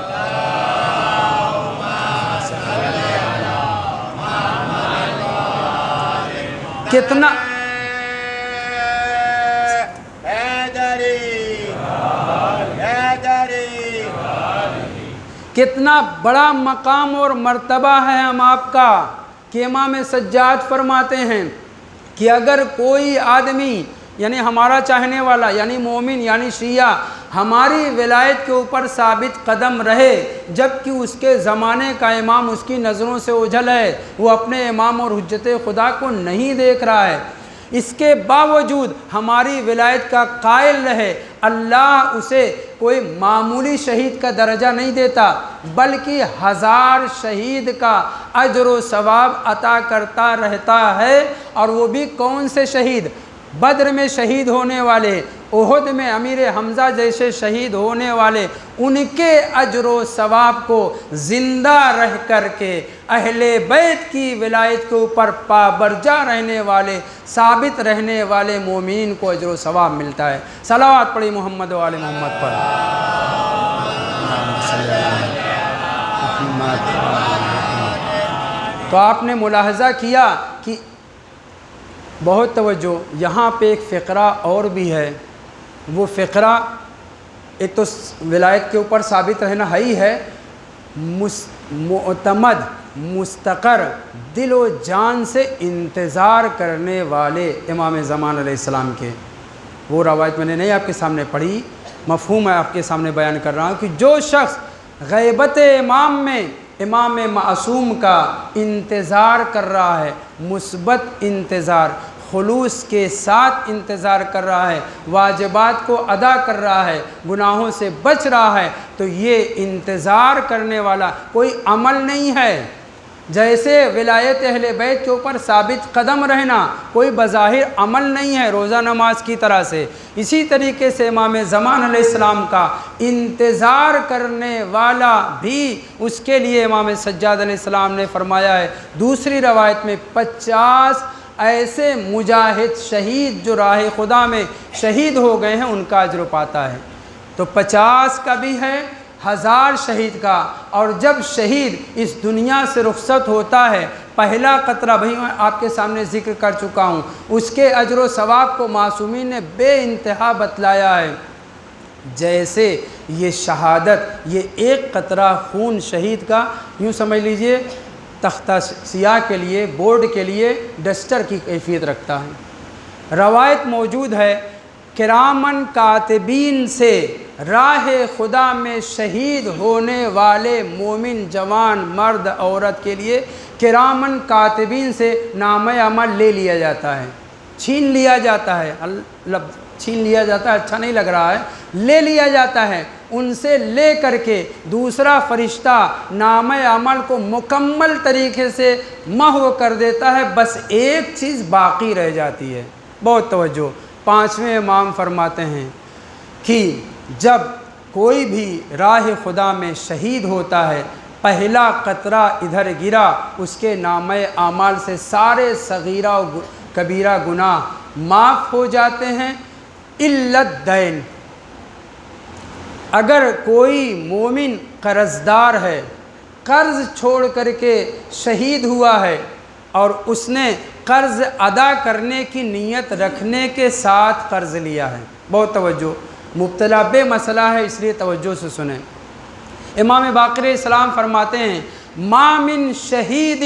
کتنا بڑا مقام اور مرتبہ ہے ہم آپ کا کہ امام سجاد فرماتے ہیں کہ اگر کوئی آدمی یعنی ہمارا چاہنے والا یعنی مومن یعنی شیعہ ہماری ولایت کے اوپر ثابت قدم رہے جبکہ اس کے زمانے کا امام اس کی نظروں سے اوجھل ہے، وہ اپنے امام اور حجت خدا کو نہیں دیکھ رہا ہے، اس کے باوجود ہماری ولایت کا قائل رہے، اللہ اسے کوئی معمولی شہید کا درجہ نہیں دیتا بلکہ 1000 شہید کا اجر و ثواب عطا کرتا رہتا ہے۔ اور وہ بھی کون سے شہید؟ بدر میں شہید ہونے والے، احد میں امیر حمزہ جیسے شہید ہونے والے، ان کے اجر و ثواب کو زندہ رہ کر کے اہل بیت کی ولایت کے اوپر پابرجا رہنے والے، ثابت رہنے والے مومنین کو اجر و ثواب ملتا ہے۔ صلوات پڑھی محمد و آل محمد پر۔ تو آپ نے ملاحظہ کیا کہ بہت توجہ، یہاں پہ ایک فقرہ اور بھی ہے، وہ فقرہ ایک تو ولایت کے اوپر ثابت رہنا ہی ہے، معتمد مستقر دل و جان سے انتظار کرنے والے امام زمان علیہ السلام کے، وہ روایت میں نے نہیں آپ کے سامنے پڑھی، مفہوم ہے آپ کے سامنے بیان کر رہا ہوں کہ جو شخص غیبت امام میں امام معصوم کا انتظار کر رہا ہے، مثبت انتظار، خلوص کے ساتھ انتظار کر رہا ہے، واجبات کو ادا کر رہا ہے، گناہوں سے بچ رہا ہے، تو یہ انتظار کرنے والا کوئی عمل نہیں ہے۔ جیسے ولایت اہل بیت کے اوپر ثابت قدم رہنا کوئی بظاہر عمل نہیں ہے روزہ نماز کی طرح سے، اسی طریقے سے امام زمان علیہ السلام کا انتظار کرنے والا بھی اس کے لیے امام سجاد علیہ السلام نے فرمایا ہے دوسری روایت میں 50 ایسے مجاہد شہید جو راہ خدا میں شہید ہو گئے ہیں ان کا اجر پاتا ہے۔ تو 50 کا بھی ہے، 1000 شہید کا، اور جب شہید اس دنیا سے رخصت ہوتا ہے پہلا قطرہ بھائی میں آپ کے سامنے ذکر کر چکا ہوں، اس کے اجر و ثواب کو معصومین نے بے انتہا بتلایا ہے۔ جیسے یہ شہادت، یہ ایک قطرہ خون شہید کا یوں سمجھ لیجئے تختہ سیاہ کے لیے، بورڈ کے لیے ڈسٹر کی کیفیت رکھتا ہے۔ روایت موجود ہے کرامن کاتبین سے راہ خدا میں شہید ہونے والے مومن جوان مرد عورت کے لیے کرامن کاتبین سے نام عمل لے لیا جاتا ہے، چھین لیا جاتا ہے، چھین لیا جاتا ہے اچھا نہیں لگ رہا ہے، لے لیا جاتا ہے، ان سے لے کر کے دوسرا فرشتہ نام عمل کو مکمل طریقے سے محو کر دیتا ہے، بس ایک چیز باقی رہ جاتی ہے۔ بہت توجہ، 5ویں امام فرماتے ہیں کہ جب کوئی بھی راہ خدا میں شہید ہوتا ہے پہلا قطرہ ادھر گرا، اس کے نام اعمال سے سارے صغیرہ و کبیرہ گناہ معاف ہو جاتے ہیں الا الدین۔ اگر کوئی مومن قرضدار ہے، قرض چھوڑ کر کے شہید ہوا ہے اور اس نے قرض ادا کرنے کی نیت رکھنے کے ساتھ قرض لیا ہے، بہت توجہ، مبتلا بے مسئلہ ہے اس لیے توجہ سے سنیں۔ امام باقر علیہ السلام فرماتے ہیں ما من شہید،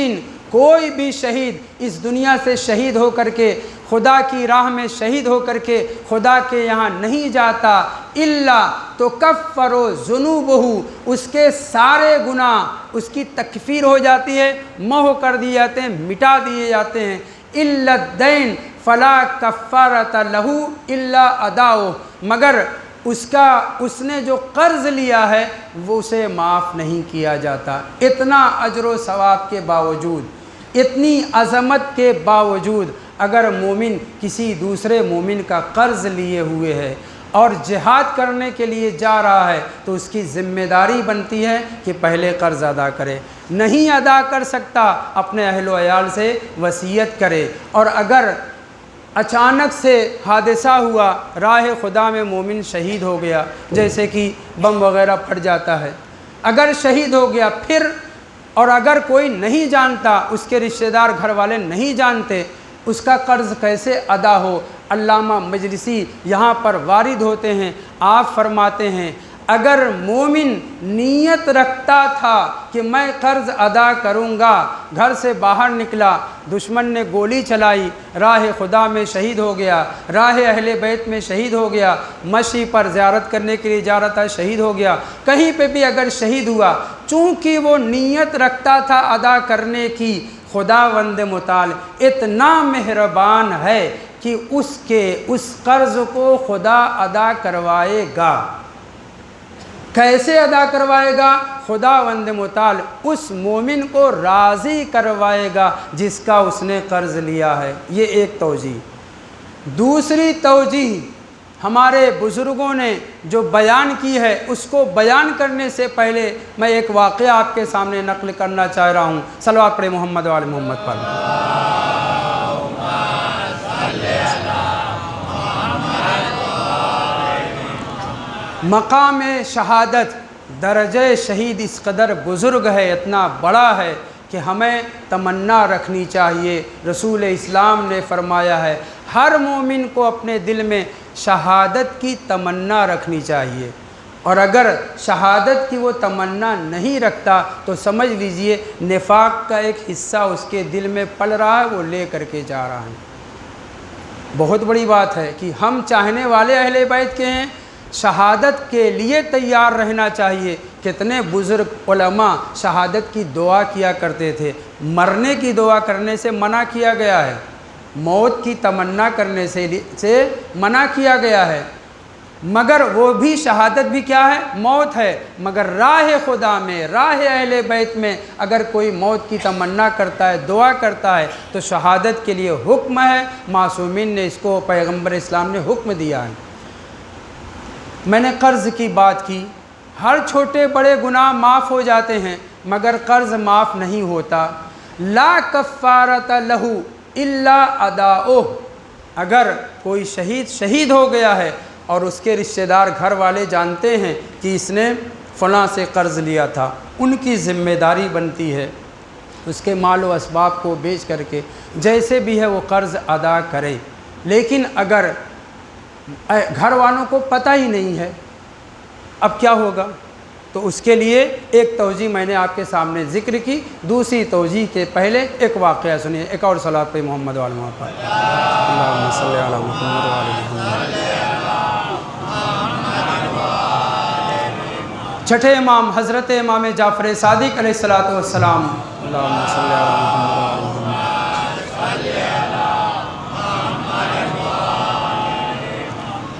کوئی بھی شہید اس دنیا سے شہید ہو کر کے خدا کی راہ میں شہید ہو کر کے خدا کے یہاں نہیں جاتا الا تو کفر ذنوبہ، اس کے سارے گناہ اس کی تکفیر ہو جاتی ہے، محو کر دیے جاتے ہیں، مٹا دیے جاتے ہیں، الا الدین فلا کفارۃ لہ الا اداؤہ، مگر اس نے جو قرض لیا ہے وہ اسے معاف نہیں کیا جاتا۔ اتنا اجر و ثواب کے باوجود، اتنی عظمت کے باوجود اگر مومن کسی دوسرے مومن کا قرض لیے ہوئے ہے اور جہاد کرنے کے لیے جا رہا ہے تو اس کی ذمہ داری بنتی ہے کہ پہلے قرض ادا کرے، نہیں ادا کر سکتا اپنے اہل و عیال سے وصیت کرے، اور اگر اچانک سے حادثہ ہوا، راہ خدا میں مومن شہید ہو گیا، جیسے کہ بم وغیرہ پھٹ جاتا ہے، اگر شہید ہو گیا پھر، اور اگر کوئی نہیں جانتا، اس کے رشتہ دار گھر والے نہیں جانتے، اس کا قرض کیسے ادا ہو؟ علامہ مجلسی یہاں پر وارد ہوتے ہیں، آپ فرماتے ہیں اگر مومن نیت رکھتا تھا کہ میں قرض ادا کروں گا، گھر سے باہر نکلا، دشمن نے گولی چلائی، راہ خدا میں شہید ہو گیا، راہ اہل بیت میں شہید ہو گیا، مشی پر زیارت کرنے کے لیے جا رہا تھا، شہید ہو گیا، کہیں پہ بھی اگر شہید ہوا، چونکہ وہ نیت رکھتا تھا ادا کرنے کی، خداوند متعال اتنا مہربان ہے کہ اس قرض کو خدا ادا کروائے گا۔ کیسے ادا کروائے گا؟ خداوند متعال اس مومن کو راضی کروائے گا جس کا اس نے قرض لیا ہے۔ یہ ایک توجیہ۔ دوسری توجیہ ہمارے بزرگوں نے جو بیان کی ہے، اس کو بیان کرنے سے پہلے میں ایک واقعہ آپ کے سامنے نقل کرنا چاہ رہا ہوں۔ صلوات پڑھیں محمد وآل محمد پر۔ مقام شہادت، درجہ شہید اس قدر بزرگ ہے، اتنا بڑا ہے کہ ہمیں تمنا رکھنی چاہیے۔ رسول اسلام نے فرمایا ہے ہر مومن کو اپنے دل میں شہادت کی تمنا رکھنی چاہیے، اور اگر شہادت کی وہ تمنا نہیں رکھتا تو سمجھ لیجئے نفاق کا ایک حصہ اس کے دل میں پل رہا ہے، وہ لے کر کے جا رہا ہے۔ بہت بڑی بات ہے کہ ہم چاہنے والے اہل بیت کے ہیں، شہادت کے لیے تیار رہنا چاہیے۔ کتنے بزرگ علماء شہادت کی دعا کیا کرتے تھے، مرنے کی دعا کرنے سے منع کیا گیا ہے، موت کی تمنا کرنے سے منع کیا گیا ہے، مگر وہ بھی شہادت بھی کیا ہے؟ موت ہے۔ مگر راہ خدا میں، راہ اہل بیت میں اگر کوئی موت کی تمنا کرتا ہے، دعا کرتا ہے تو شہادت کے لیے حکم ہے، معصومین نے اس کو، پیغمبر اسلام نے حکم دیا ہے۔ میں نے قرض کی بات کی، ہر چھوٹے بڑے گناہ معاف ہو جاتے ہیں مگر قرض معاف نہیں ہوتا۔ لا کفارۃ لہ الا اداؤہ، اگر کوئی شہید ہو گیا ہے اور اس کے رشتہ دار گھر والے جانتے ہیں کہ اس نے فلاں سے قرض لیا تھا، ان کی ذمہ داری بنتی ہے اس کے مال و اسباب کو بیچ کر کے جیسے بھی ہے وہ قرض ادا کرے۔ لیکن اگر گھر والوں کو پتہ ہی نہیں ہے اب کیا ہوگا، تو اس کے لیے ایک توجیہ میں نے آپ کے سامنے ذکر کی۔ دوسری توجیہ کے پہلے ایک واقعہ سنیے، ایک اور صلوات پہ محمد وآل محمد پر۔ اللہم صلی علی محمد وآل محمد۔ چھٹے امام حضرت امام جعفر صادق علیہ السلام، اللہم صلی علی محمد وآل محمد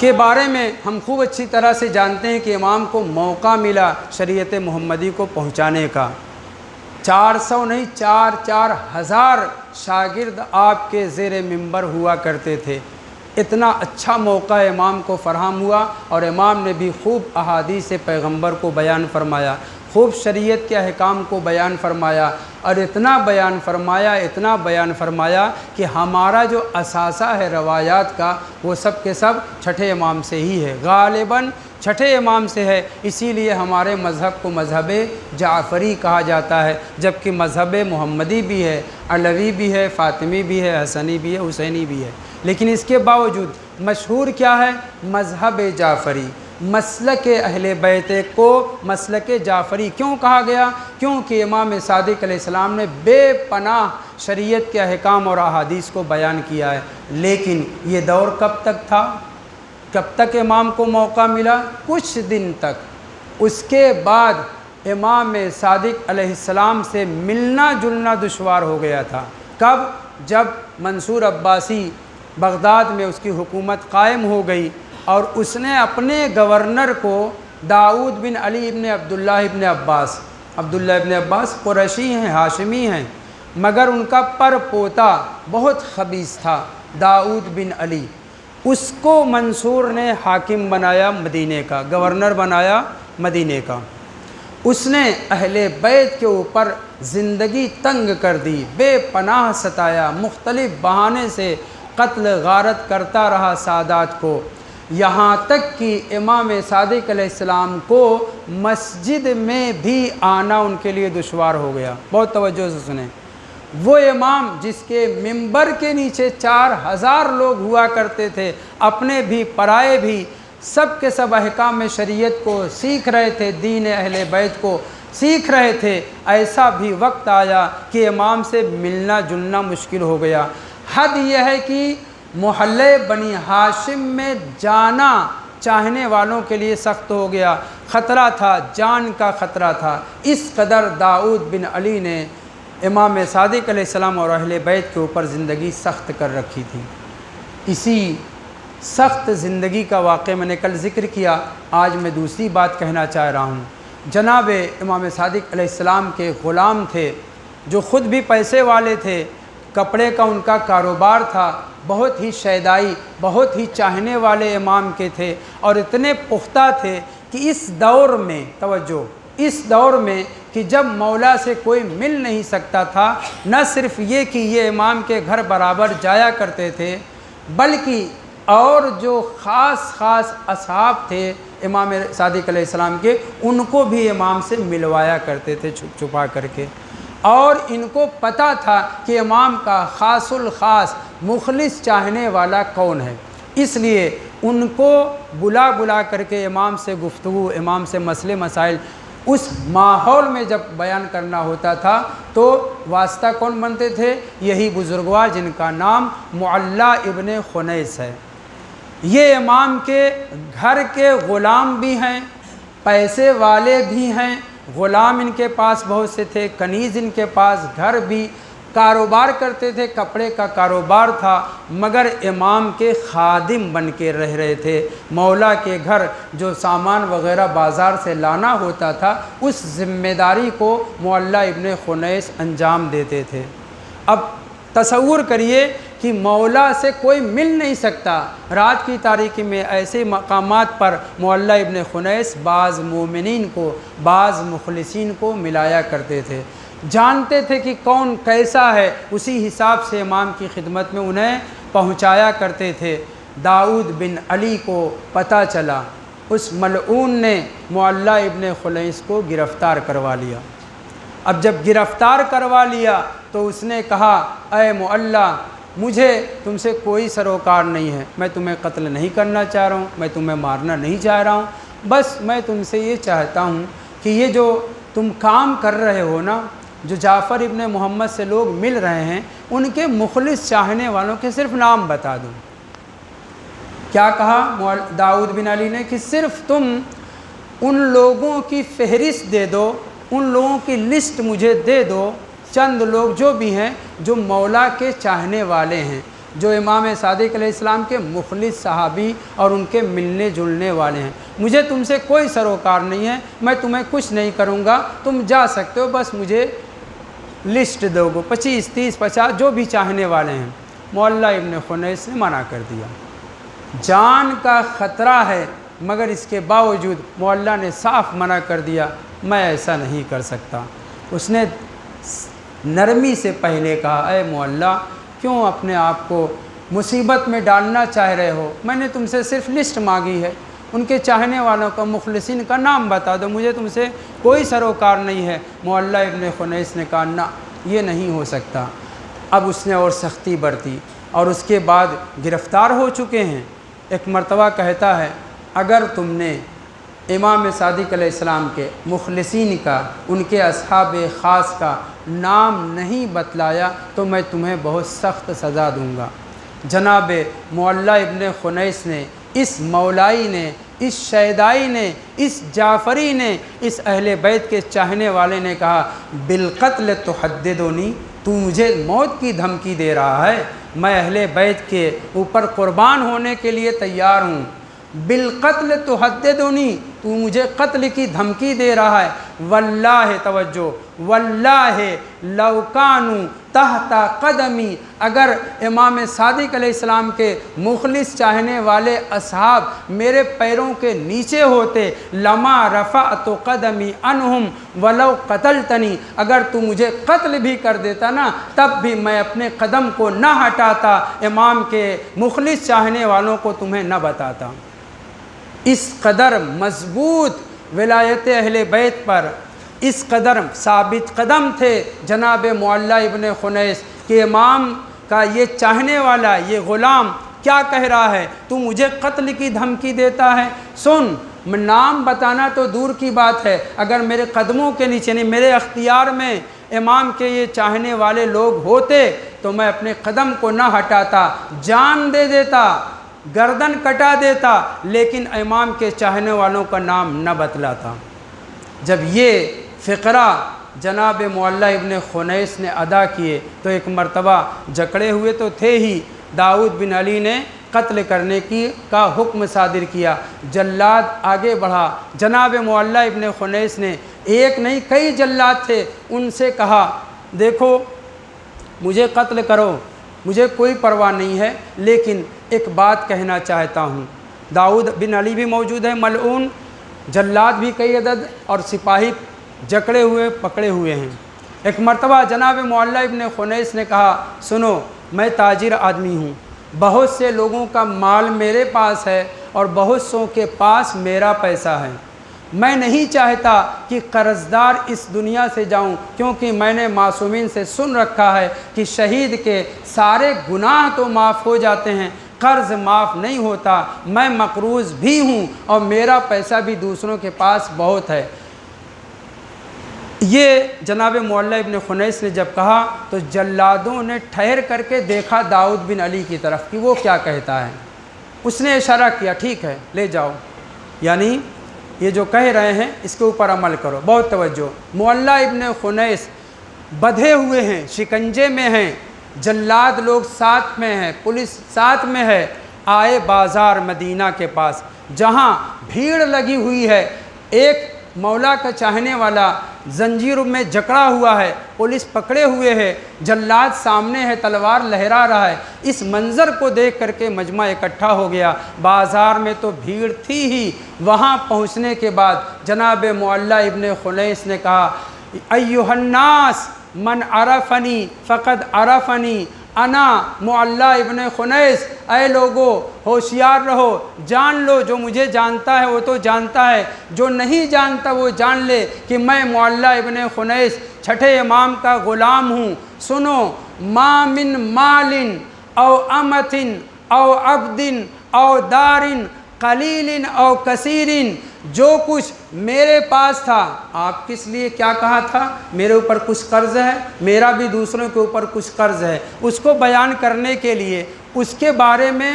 کے بارے میں ہم خوب اچھی طرح سے جانتے ہیں کہ امام کو موقع ملا شریعت محمدی کو پہنچانے کا۔ 400 نہیں 4,000 شاگرد آپ کے زیر منبر ہوا کرتے تھے۔ اتنا اچھا موقع امام کو فراہم ہوا اور امام نے بھی خوب احادیث پیغمبر کو بیان فرمایا، خوب شریعت کے احکام کو بیان فرمایا، اور اتنا بیان فرمایا کہ ہمارا جو اثاثہ ہے روایات کا وہ سب کے سب چھٹے امام سے ہی ہے، غالباً چھٹے امام سے ہے۔ اسی لیے ہمارے مذہب کو مذہب جعفری کہا جاتا ہے، جبکہ مذہب محمدی بھی ہے، علوی بھی ہے، فاطمی بھی ہے، حسنی بھی ہے، حسینی بھی ہے، لیکن اس کے باوجود مشہور کیا ہے؟ مذہب جعفری۔ مسلک اہل بیت کو مسلک جعفری کیوں کہا گیا؟ کیونکہ امام صادق علیہ السلام نے بے پناہ شریعت کے احکام اور احادیث کو بیان کیا ہے۔ لیکن یہ دور کب تک تھا؟ کب تک امام کو موقع ملا؟ کچھ دن تک۔ اس کے بعد امام صادق علیہ السلام سے ملنا جلنا دشوار ہو گیا تھا۔ کب؟ جب منصور عباسی بغداد میں اس کی حکومت قائم ہو گئی، اور اس نے اپنے گورنر کو داؤد بن علی ابن عبداللہ ابن عباس قریشی ہیں، ہاشمی ہیں، مگر ان کا پر پوتا بہت خبیث تھا، داؤد بن علی، اس کو منصور نے حاکم بنایا مدینے کا، گورنر بنایا مدینے کا۔ اس نے اہل بیت کے اوپر زندگی تنگ کر دی، بے پناہ ستایا، مختلف بہانے سے قتل غارت کرتا رہا سادات کو، یہاں تک کہ امام صادق علیہ السلام کو مسجد میں بھی آنا ان کے لیے دشوار ہو گیا۔ بہت توجہ سے سنیں، وہ امام جس کے منبر کے نیچے 4000 لوگ ہوا کرتے تھے، اپنے بھی پرائے بھی، سب کے سب احکام شریعت کو سیکھ رہے تھے، دین اہل بیت کو سیکھ رہے تھے، ایسا بھی وقت آیا کہ امام سے ملنا جلنا مشکل ہو گیا۔ حد یہ ہے کہ محلے بنی ہاشم میں جانا چاہنے والوں کے لیے سخت ہو گیا، خطرہ تھا، جان کا خطرہ تھا، اس قدر داؤد بن علی نے امام صادق علیہ السلام اور اہل بیت کے اوپر زندگی سخت کر رکھی تھی۔ اسی سخت زندگی کا واقعہ میں نے کل ذکر کیا، آج میں دوسری بات کہنا چاہ رہا ہوں۔ جناب امام صادق علیہ السلام کے غلام تھے جو خود بھی پیسے والے تھے، کپڑے کا ان کا کاروبار تھا، بہت ہی شیدائی، بہت ہی چاہنے والے امام کے تھے، اور اتنے پختہ تھے کہ اس دور میں توجہ، اس دور میں کہ جب مولا سے کوئی مل نہیں سکتا تھا، نہ صرف یہ کہ یہ امام کے گھر برابر جایا کرتے تھے، بلکہ اور جو خاص اصحاب تھے امام صادق علیہ السلام کے، ان کو بھی امام سے ملوایا کرتے تھے چھپ چھپا کر کے، اور ان کو پتہ تھا کہ امام کا خاص الخاص مخلص چاہنے والا کون ہے، اس لیے ان کو بلا کر کے امام سے گفتگو، امام سے مسئلے مسائل اس ماحول میں جب بیان کرنا ہوتا تھا تو واسطہ کون بنتے تھے؟ یہی بزرگوار جن کا نام معلی ابن خنیس ہے۔ یہ امام کے گھر کے غلام بھی ہیں، پیسے والے بھی ہیں، غلام ان کے پاس بہت سے تھے، کنیز ان کے پاس، گھر بھی، کاروبار کرتے تھے، کپڑے کا کاروبار تھا، مگر امام کے خادم بن کے رہ رہے تھے۔ مولا کے گھر جو سامان وغیرہ بازار سے لانا ہوتا تھا، اس ذمہ داری کو معلی ابن خنیس انجام دیتے تھے۔ اب تصور کریے کہ مولا سے کوئی مل نہیں سکتا، رات کی تاریکی میں ایسے مقامات پر معلی ابن خنیس بعض مومنین کو، بعض مخلصین کو ملایا کرتے تھے، جانتے تھے کہ کون کیسا ہے، اسی حساب سے امام کی خدمت میں انہیں پہنچایا کرتے تھے۔ داؤد بن علی کو پتہ چلا، اس ملعون نے معلی ابن خنیس کو گرفتار کروا لیا۔ اب جب گرفتار کروا لیا تو اس نے کہا، اے معلی، مجھے تم سے کوئی سروکار نہیں ہے، میں تمہیں قتل نہیں کرنا چاہ رہا ہوں، میں تمہیں مارنا نہیں چاہ رہا ہوں، بس میں تم سے یہ چاہتا ہوں کہ یہ جو تم کام کر رہے ہو نا، جو جعفر ابن محمد سے لوگ مل رہے ہیں، ان کے مخلص چاہنے والوں کے صرف نام بتا دو۔ کیا کہا داؤد بن علی نے کہ صرف تم ان لوگوں کی فہرست دے دو، ان لوگوں کی لسٹ مجھے دے دو، چند لوگ جو بھی ہیں جو مولا کے چاہنے والے ہیں، جو امام صادق علیہ السلام کے مخلص صحابی اور ان کے ملنے جلنے والے ہیں۔ مجھے تم سے کوئی سروکار نہیں ہے، میں تمہیں کچھ نہیں کروں گا، تم جا سکتے ہو، بس مجھے لسٹ دو گو، 25 30 50 جو بھی چاہنے والے ہیں۔ معلی ابن خنیس نے منع کر دیا، جان کا خطرہ ہے، مگر اس کے باوجود معلی نے صاف منع کر دیا، میں ایسا نہیں کر سکتا۔ اس نے نرمی سے پہلے کہا، اے معلی، کیوں اپنے آپ کو مصیبت میں ڈالنا چاہ رہے ہو؟ میں نے تم سے صرف لسٹ مانگی ہے، ان کے چاہنے والوں کا، مخلصین کا نام بتا دو، مجھے تم سے کوئی سروکار نہیں ہے۔ معلی ابن خنیس نے کہا، نہ، یہ نہیں ہو سکتا۔ اب اس نے اور سختی برتی، اور اس کے بعد گرفتار ہو چکے ہیں۔ ایک مرتبہ کہتا ہے، اگر تم نے امام صادق علیہ السلام کے مخلصین کا، ان کے اصحاب خاص کا نام نہیں بتلایا تو میں تمہیں بہت سخت سزا دوں گا۔ جناب معلی ابن خنیس نے، اس مولائی نے، اس شیدائی نے، اس جعفری نے، اس اہل بیت کے چاہنے والے نے کہا، بالقتل تحددنی، تو مجھے موت کی دھمکی دے رہا ہے؟ میں اہل بیت کے اوپر قربان ہونے کے لیے تیار ہوں۔ بالقتل تحددنی، تو مجھے قتل کی دھمکی دے رہا ہے۔ واللہ، توجہ، واللہ لو کانوا تحت قدمی، اگر امام صادق علیہ السلام کے مخلص چاہنے والے اصحاب میرے پیروں کے نیچے ہوتے، لما رفعت قدمی عنہم ولو قتلتنی، اگر تو مجھے قتل بھی کر دیتا نا تب بھی میں اپنے قدم کو نہ ہٹاتا، امام کے مخلص چاہنے والوں کو تمہیں نہ بتاتا۔ اس قدر مضبوط ولایت اہل بیت پر، اس قدر ثابت قدم تھے جناب معلّہ ابن خنیس کہ امام کا یہ چاہنے والا، یہ غلام کیا کہہ رہا ہے، تو مجھے قتل کی دھمکی دیتا ہے۔ سن، نام بتانا تو دور کی بات ہے، اگر میرے قدموں کے نیچے نہیں، میرے اختیار میں امام کے یہ چاہنے والے لوگ ہوتے تو میں اپنے قدم کو نہ ہٹاتا، جان دے دیتا، گردن کٹا دیتا، لیکن امام کے چاہنے والوں کا نام نہ بتلاتا۔ جب یہ فقرہ جناب معلّہ ابن خنیس نے ادا کیے تو ایک مرتبہ جکڑے ہوئے تو تھے ہی، داؤد بن علی نے قتل کرنے کا حکم صادر کیا۔ جلاد آگے بڑھا، جناب معلّہ ابن خنیس نے، ایک نہیں کئی جلاد تھے، ان سے کہا دیکھو مجھے قتل کرو، مجھے کوئی پرواہ نہیں ہے، لیکن ایک بات کہنا چاہتا ہوں۔ داؤد بن علی بھی موجود ہے ملعون، جلاد بھی کئی عدد، اور سپاہی جکڑے ہوئے پکڑے ہوئے ہیں۔ ایک مرتبہ جناب معلّہ ابن خنیس نے کہا سنو، میں تاجر آدمی ہوں، بہت سے لوگوں کا مال میرے پاس ہے اور بہت سو کے پاس میرا پیسہ ہے، میں نہیں چاہتا کہ قرض دار اس دنیا سے جاؤں، کیونکہ میں نے معصومین سے سن رکھا ہے کہ شہید کے سارے گناہ تو معاف ہو جاتے ہیں، قرض معاف نہیں ہوتا، میں مقروض بھی ہوں اور میرا پیسہ بھی دوسروں کے پاس بہت ہے۔ یہ جناب معلّہ ابن خنیس نے جب کہا تو جلادوں نے ٹھہر کر کے دیکھا داؤد بن علی کی طرف کہ وہ کیا کہتا ہے۔ اس نے اشارہ کیا ٹھیک ہے لے جاؤ، یعنی یہ جو کہہ رہے ہیں اس کے اوپر عمل کرو۔ بہت توجہ، معلّہ ابن خنیس بدھے ہوئے ہیں، شکنجے میں ہیں، جلاد لوگ ساتھ میں ہیں، پولیس ساتھ میں ہے، آئے بازار مدینہ کے پاس جہاں بھیڑ لگی ہوئی ہے، ایک مولا کا چاہنے والا زنجیر میں جکڑا ہوا ہے، پولیس پکڑے ہوئے ہے، جلاد سامنے ہے، تلوار لہرا رہا ہے۔ اس منظر کو دیکھ کر کے مجمع اکٹھا ہو گیا، بازار میں تو بھیڑ تھی ہی۔ وہاں پہنچنے کے بعد جناب معلّہ ابن خنیس نے کہا ایھا الناس من عرفنی فقد عرفنی انا معلّہ ابن خنیس، اے لوگو ہوشیار رہو، جان لو جو مجھے جانتا ہے وہ تو جانتا ہے، جو نہیں جانتا وہ جان لے کہ میں معلّہ ابن خنیس چھٹے امام کا غلام ہوں۔ سنو، ما من مال او امت او عبد او دار قلیل او کثیر، جو کچھ میرے پاس تھا، آپ کس لیے کیا کہا تھا، میرے اوپر کچھ قرض ہے، میرا بھی دوسروں کے اوپر کچھ قرض ہے، اس کو بیان کرنے کے لیے اس کے بارے میں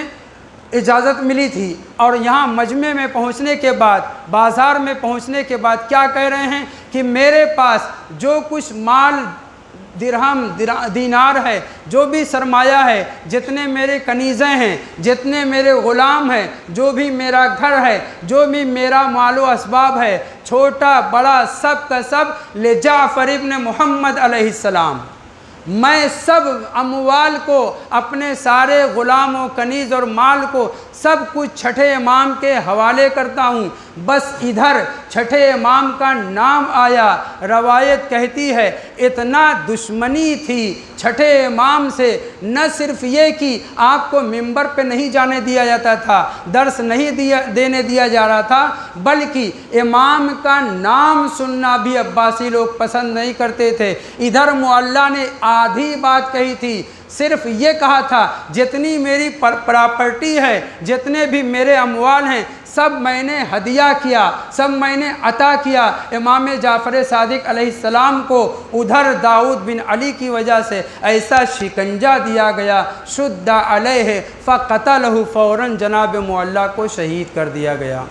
اجازت ملی تھی۔ اور یہاں مجمع میں پہنچنے کے بعد، بازار میں پہنچنے کے بعد کیا کہہ رہے ہیں کہ میرے پاس جو کچھ مال درہم دینار ہے، جو بھی سرمایہ ہے، جتنے میرے کنیزیں ہیں، جتنے میرے غلام ہیں، جو بھی میرا گھر ہے، جو بھی میرا مال و اسباب ہے، چھوٹا بڑا سب کا سب لجعفر ابن محمد علیہ السلام، میں سب اموال کو، اپنے سارے غلام و کنیز اور مال کو سب کچھ چھٹے امام کے حوالے کرتا ہوں۔ بس ادھر چھٹے امام کا نام آیا، روایت کہتی ہے اتنا دشمنی تھی چھٹے امام سے، نہ صرف یہ کہ آپ کو منبر پہ نہیں جانے دیا جاتا تھا، درس نہیں دینے دیا جا رہا تھا، بلکہ امام کا نام سننا بھی عباسی لوگ پسند نہیں کرتے تھے۔ ادھر معلّہ نے آدھی بات کہی تھی، صرف یہ کہا تھا جتنی میری پراپرٹی ہے، جتنے بھی میرے اموال ہیں، سب میں نے ہدیہ کیا، سب میں نے عطا کیا امام جعفر صادق علیہ السلام کو۔ ادھر داؤد بن علی کی وجہ سے ایسا شکنجہ دیا گیا، شد علیہ فقتلہ، فوراً جناب معلّہ کو شہید کر دیا گیا۔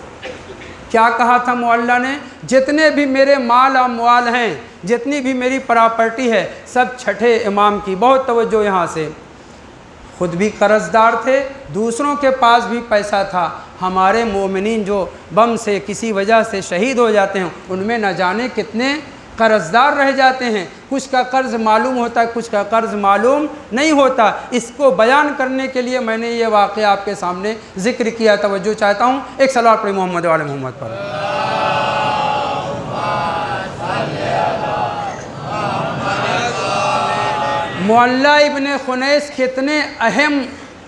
کیا کہا تھا معلّہ نے، جتنے بھی میرے مال اموال ہیں، جتنی بھی میری پراپرٹی ہے، سب چھٹے امام کی۔ بہت توجہ یہاں سے، خود بھی قرض دار تھے، دوسروں کے پاس بھی پیسہ تھا۔ ہمارے مومنین جو بم سے کسی وجہ سے شہید ہو جاتے ہیں ان میں نہ جانے کتنے قرض دار رہ جاتے ہیں، کچھ کا قرض معلوم ہوتا ہے، کچھ کا قرض معلوم نہیں ہوتا۔ اس کو بیان کرنے کے لیے میں نے یہ واقعہ آپ کے سامنے ذکر کیا۔ توجہ چاہتا ہوں، ایک صلوات پڑھیں محمد وعلی محمد پر۔ معلّہ ابن خنیس کتنے اہم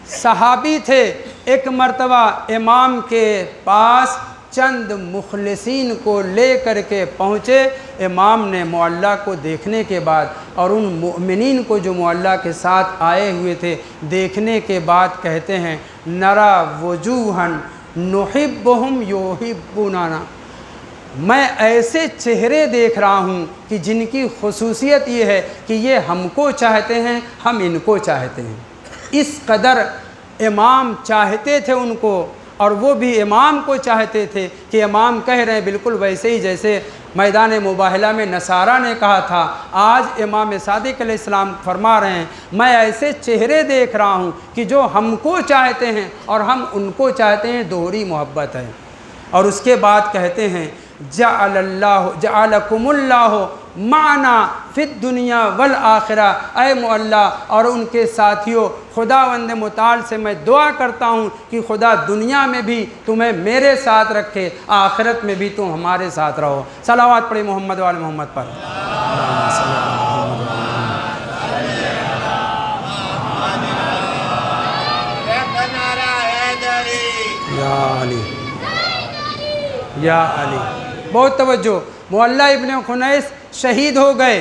صحابی تھے۔ ایک مرتبہ امام کے پاس چند مخلصین کو لے کر کے پہنچے۔ امام نے معلّہ کو دیکھنے کے بعد اور ان مؤمنین کو جو معلّہ کے ساتھ آئے ہوئے تھے دیکھنے کے بعد کہتے ہیں نرا وجوہن نحبہم یحبوننا، میں ایسے چہرے دیکھ رہا ہوں کہ جن کی خصوصیت یہ ہے کہ یہ ہم کو چاہتے ہیں، ہم ان کو چاہتے ہیں۔ اس قدر امام چاہتے تھے ان کو، اور وہ بھی امام کو چاہتے تھے کہ امام کہہ رہے ہیں بالکل ویسے ہی جیسے میدان مباہلہ میں نصارہ نے کہا تھا۔ آج امام صادق علیہ السلام فرما رہے ہیں میں ایسے چہرے دیکھ رہا ہوں کہ جو ہم کو چاہتے ہیں اور ہم ان کو چاہتے ہیں، دوہری محبت ہے۔ اور اس کے بعد کہتے ہیں جعلکم اللہ معنا فی الدنیا والآخرہ، اے معلّہ اور ان کے ساتھیوں، خداوند متعال سے میں دعا کرتا ہوں کہ خدا دنیا میں بھی تمہیں میرے ساتھ رکھے، آخرت میں بھی تم ہمارے ساتھ رہو۔ صلوات پڑھیں محمد وعلی محمد پر۔ یا علی یا علی، بہت توجہ۔ معلّہ ابن خنیس شہید ہو گئے۔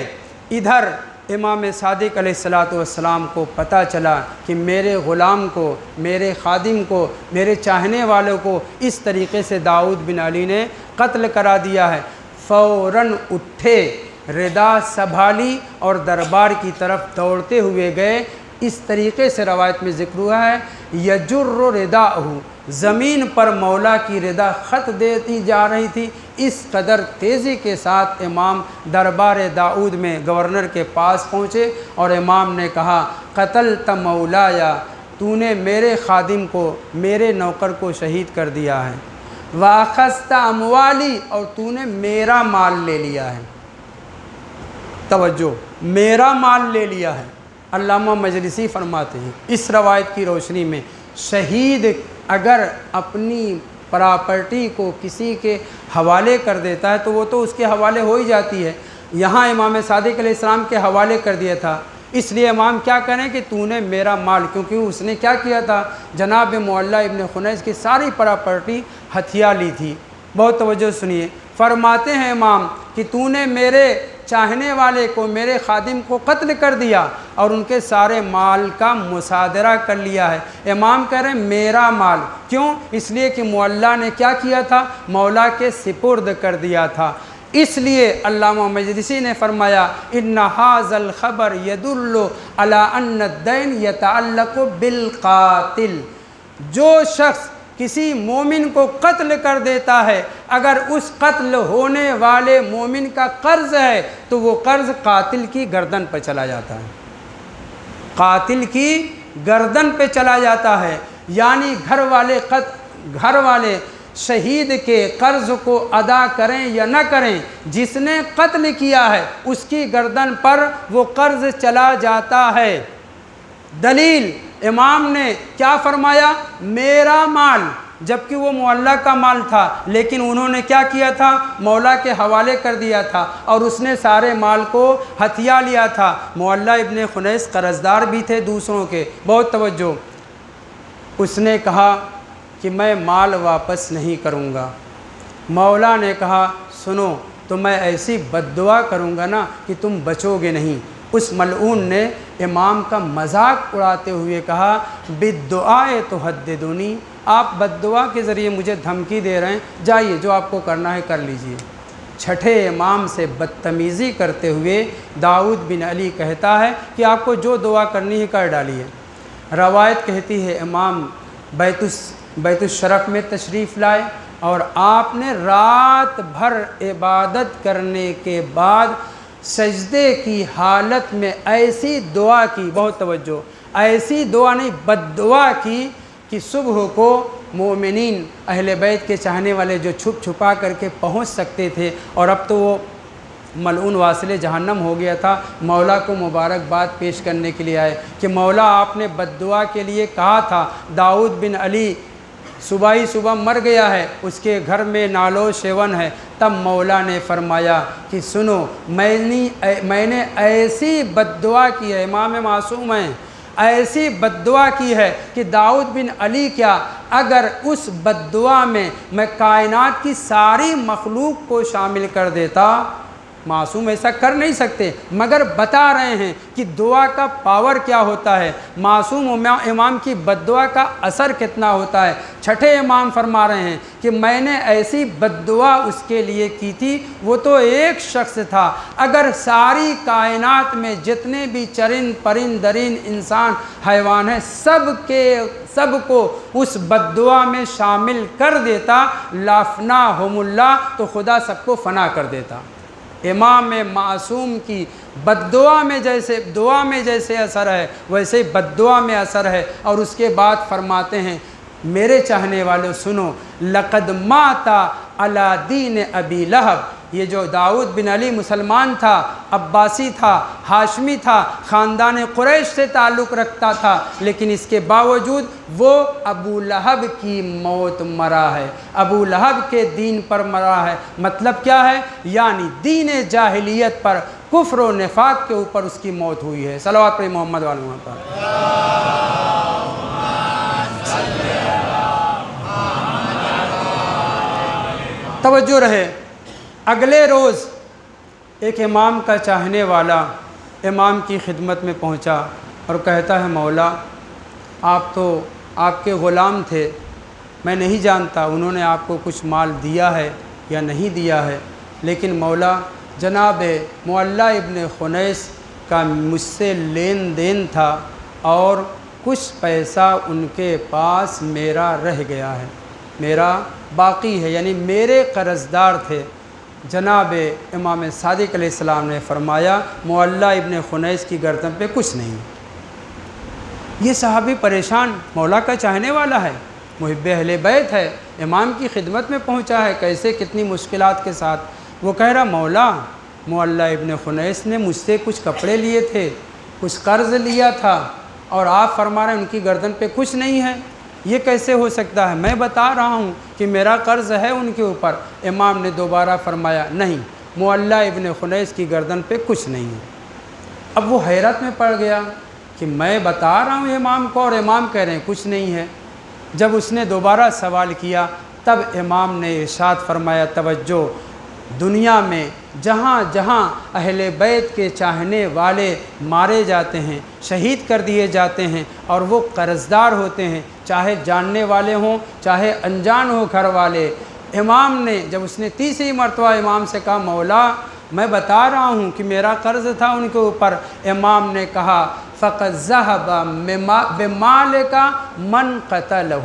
ادھر امام صادق علیہ السلام کو پتہ چلا کہ میرے غلام کو، میرے خادم کو، میرے چاہنے والوں کو اس طریقے سے داؤد بن علی نے قتل کرا دیا ہے۔ فوراً اٹھے، ردا سنبھالی اور دربار کی طرف دوڑتے ہوئے گئے۔ اس طریقے سے روایت میں ذکر ہوا ہے یجر رداءہ، زمین پر مولا کی ردا خط دیتی جا رہی تھی۔ اس قدر تیزی کے ساتھ امام دربار داؤد میں گورنر کے پاس پہنچے اور امام نے کہا قتلت مولایا، تو نے میرے خادم کو، میرے نوکر کو شہید کر دیا ہے۔ واخذت اموالی، اور تو نے میرا مال لے لیا ہے۔ توجہ، میرا مال لے لیا ہے۔ علامہ مجلسی فرماتے ہیں اس روایت کی روشنی میں شہید اگر اپنی پراپرٹی کو کسی کے حوالے کر دیتا ہے تو وہ تو اس کے حوالے ہو ہی جاتی ہے۔ یہاں امام صادق علیہ السلام کے حوالے کر دیا تھا، اس لیے امام کیا کریں کہ تو نے میرا مال، کیونکہ اس نے کیا کیا تھا، جناب معلّہ ابن خنیس کی ساری پراپرٹی ہتھیا لی تھی۔ بہت توجہ سنیے، فرماتے ہیں امام کہ تو نے میرے چاہنے والے کو، میرے خادم کو قتل کر دیا اور ان کے سارے مال کا مصادرہ کر لیا ہے۔ امام کہہ رہے ہیں میرا مال، کیوں؟ اس لیے کہ معلّہ نے کیا کیا تھا، مولا کے سپرد کر دیا تھا۔ اس لیے علامہ مجلسی نے فرمایا ان ھذا الخبر يدل على ان الدین يتعلق بالقاتل، جو شخص کسی مومن کو قتل کر دیتا ہے، اگر اس قتل ہونے والے مومن کا قرض ہے تو وہ قرض قاتل کی گردن پہ چلا جاتا ہے، قاتل کی گردن پہ چلا جاتا ہے۔ یعنی گھر والے شہید کے قرض کو ادا کریں یا نہ کریں، جس نے قتل کیا ہے اس کی گردن پر وہ قرض چلا جاتا ہے۔ دلیل، امام نے کیا فرمایا، میرا مال، جبکہ وہ معلّہ کا مال تھا، لیکن انہوں نے کیا کیا تھا، مولا کے حوالے کر دیا تھا اور اس نے سارے مال کو ہتھیا لیا تھا۔ معلّہ ابن خنیس قرضدار بھی تھے دوسروں کے۔ بہت توجہ، اس نے کہا کہ میں مال واپس نہیں کروں گا۔ مولا نے کہا سنو، تو میں ایسی بد دعا کروں گا نا کہ تم بچو گے نہیں۔ اس ملعون نے امام کا مذاق اڑاتے ہوئے کہا بالدعائے تہددنی، آپ بد دعا کے ذریعے مجھے دھمکی دے رہے ہیں، جائیے جو آپ کو کرنا ہے کر لیجئے۔ چھٹے امام سے بدتمیزی کرتے ہوئے داؤد بن علی کہتا ہے کہ آپ کو جو دعا کرنی ہے کر ڈالیے۔ روایت کہتی ہے امام بیت الشرف میں تشریف لائے اور آپ نے رات بھر عبادت کرنے کے بعد سجدے کی حالت میں ایسی دعا کی، بہت توجہ، ایسی دعا نہیں بد دعا کی کہ صبح کو مومنین اہل بیت کے چاہنے والے جو چھپ چھپا کر کے پہنچ سکتے تھے، اور اب تو وہ ملعون واصل جہنم ہو گیا تھا، مولا کو مبارکباد پیش کرنے کے لیے آئے کہ مولا آپ نے بد دعا کے لیے کہا تھا، داؤد بن علی صبح ہی صبح مر گیا ہے، اس کے گھر میں نالو شیون ہے۔ تب مولا نے فرمایا کہ سنو، میں نے ایسی بد دعا کی ہے، امام معصوم ہیں، ایسی بد دعا کی ہے کہ داؤد بن علی کیا، اگر اس بد دعا میں کائنات کی ساری مخلوق کو شامل کر دیتا، معصوم ایسا کر نہیں سکتے، مگر بتا رہے ہیں کہ دعا کا پاور کیا ہوتا ہے، معصوم امام کی بد دعا کا اثر کتنا ہوتا ہے۔ چھٹے امام فرما رہے ہیں کہ میں نے ایسی بد دعا اس کے لیے کی تھی، وہ تو ایک شخص تھا، اگر ساری کائنات میں جتنے بھی چرند پرند درند انسان حیوان ہیں سب کو اس بد دعا میں شامل کر دیتا، لافناہم اللہ، تو خدا سب کو فنا کر دیتا۔ امام معصوم کی بد دعا میں جیسے اثر ہے، ویسے بد دعا میں اثر ہے۔ اور اس کے بعد فرماتے ہیں، میرے چاہنے والوں سنو، لقد مات علی دین ابی لہب، یہ جو داؤد بن علی مسلمان تھا، عباسی تھا، ہاشمی تھا، خاندان قریش سے تعلق رکھتا تھا، لیکن اس کے باوجود وہ ابو لہب کی موت مرا ہے، ابو لہب کے دین پر مرا ہے۔ مطلب کیا ہے؟ یعنی دین جاہلیت پر، کفر و نفاق کے اوپر اس کی موت ہوئی ہے۔ صلوات پڑھیں محمد والے محمد۔ توجہ رہے، اگلے روز ایک امام کا چاہنے والا امام کی خدمت میں پہنچا اور کہتا ہے، مولا آپ تو آپ کے غلام تھے، میں نہیں جانتا انہوں نے آپ کو کچھ مال دیا ہے یا نہیں دیا ہے، لیکن مولا جناب معلّہ ابن خنیس کا مجھ سے لین دین تھا اور کچھ پیسہ ان کے پاس میرا رہ گیا ہے، میرا باقی ہے، یعنی میرے قرضدار تھے۔ جناب امام صادق علیہ السلام نے فرمایا، معلّہ ابن خنیس کی گردن پہ کچھ نہیں۔ یہ صحابی پریشان، مولا کا چاہنے والا ہے، محب اہل بیت ہے، امام کی خدمت میں پہنچا ہے، کیسے کتنی مشکلات کے ساتھ۔ وہ کہہ رہا، مولا معلّہ ابن خنیس نے مجھ سے کچھ کپڑے لیے تھے، کچھ قرض لیا تھا، اور آپ فرما رہے ہیں ان کی گردن پہ کچھ نہیں ہے، یہ کیسے ہو سکتا ہے؟ میں بتا رہا ہوں کہ میرا قرض ہے ان کے اوپر۔ امام نے دوبارہ فرمایا، نہیں، معلّہ ابن خنیس کی گردن پہ کچھ نہیں ہے۔ اب وہ حیرت میں پڑ گیا کہ میں بتا رہا ہوں امام کو اور امام کہہ رہے ہیں کچھ نہیں ہے۔ جب اس نے دوبارہ سوال کیا تب امام نے ارشاد فرمایا، توجہ، دنیا میں جہاں جہاں اہل بیت کے چاہنے والے مارے جاتے ہیں، شہید کر دیے جاتے ہیں، اور وہ قرضدار ہوتے ہیں، چاہے جاننے والے ہوں چاہے انجان ہو گھر والے، امام نے جب اس نے تیسری مرتبہ امام سے کہا، مولا میں بتا رہا ہوں کہ میرا قرض تھا ان کے اوپر، امام نے کہا، فقد ذہب بمالک من قتلہ،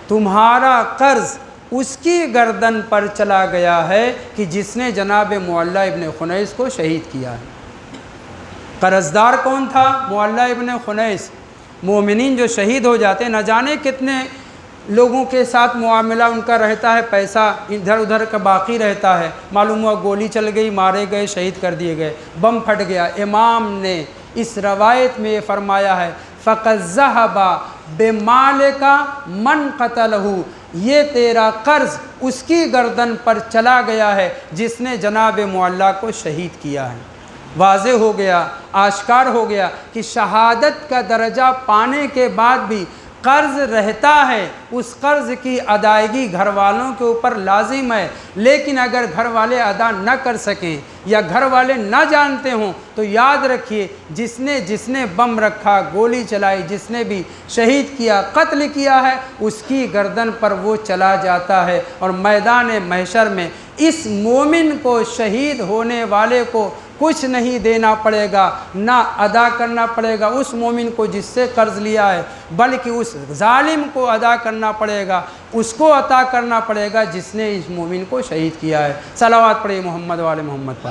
تمہارا قرض اس کی گردن پر چلا گیا ہے کہ جس نے جناب معلّہ ابن خنیس کو شہید کیا ہے۔ قرضدار کون تھا؟ معلّہ ابن خنیس۔ مومنین جو شہید ہو جاتے ہیں، نہ جانے کتنے لوگوں کے ساتھ معاملہ ان کا رہتا ہے، پیسہ ادھر ادھر کا باقی رہتا ہے، معلوم ہوا گولی چل گئی، مارے گئے، شہید کر دیے گئے، بم پھٹ گیا۔ امام نے اس روایت میں یہ فرمایا ہے، فقد ذہب بمالک من قتلہ، یہ تیرا قرض اس کی گردن پر چلا گیا ہے جس نے جناب معلّہ کو شہید کیا ہے۔ واضح ہو گیا، آشکار ہو گیا کہ شہادت کا درجہ پانے کے بعد بھی قرض رہتا ہے، اس قرض کی ادائیگی گھر والوں کے اوپر لازم ہے، لیکن اگر گھر والے ادا نہ کر سکیں یا گھر والے نہ جانتے ہوں تو یاد رکھیے، جس نے بم رکھا، گولی چلائی، جس نے بھی شہید کیا، قتل کیا ہے، اس کی گردن پر وہ چلا جاتا ہے، اور میدان محشر میں اس مومن کو، شہید ہونے والے کو کچھ نہیں دینا پڑے گا، نہ ادا کرنا پڑے گا اس مومن کو جس سے قرض لیا ہے، بلکہ اس ظالم کو ادا کرنا پڑے گا، اس کو عطا کرنا پڑے گا جس نے اس مومن کو شہید کیا ہے۔ صلوات پڑھیں محمد والے محمد پر۔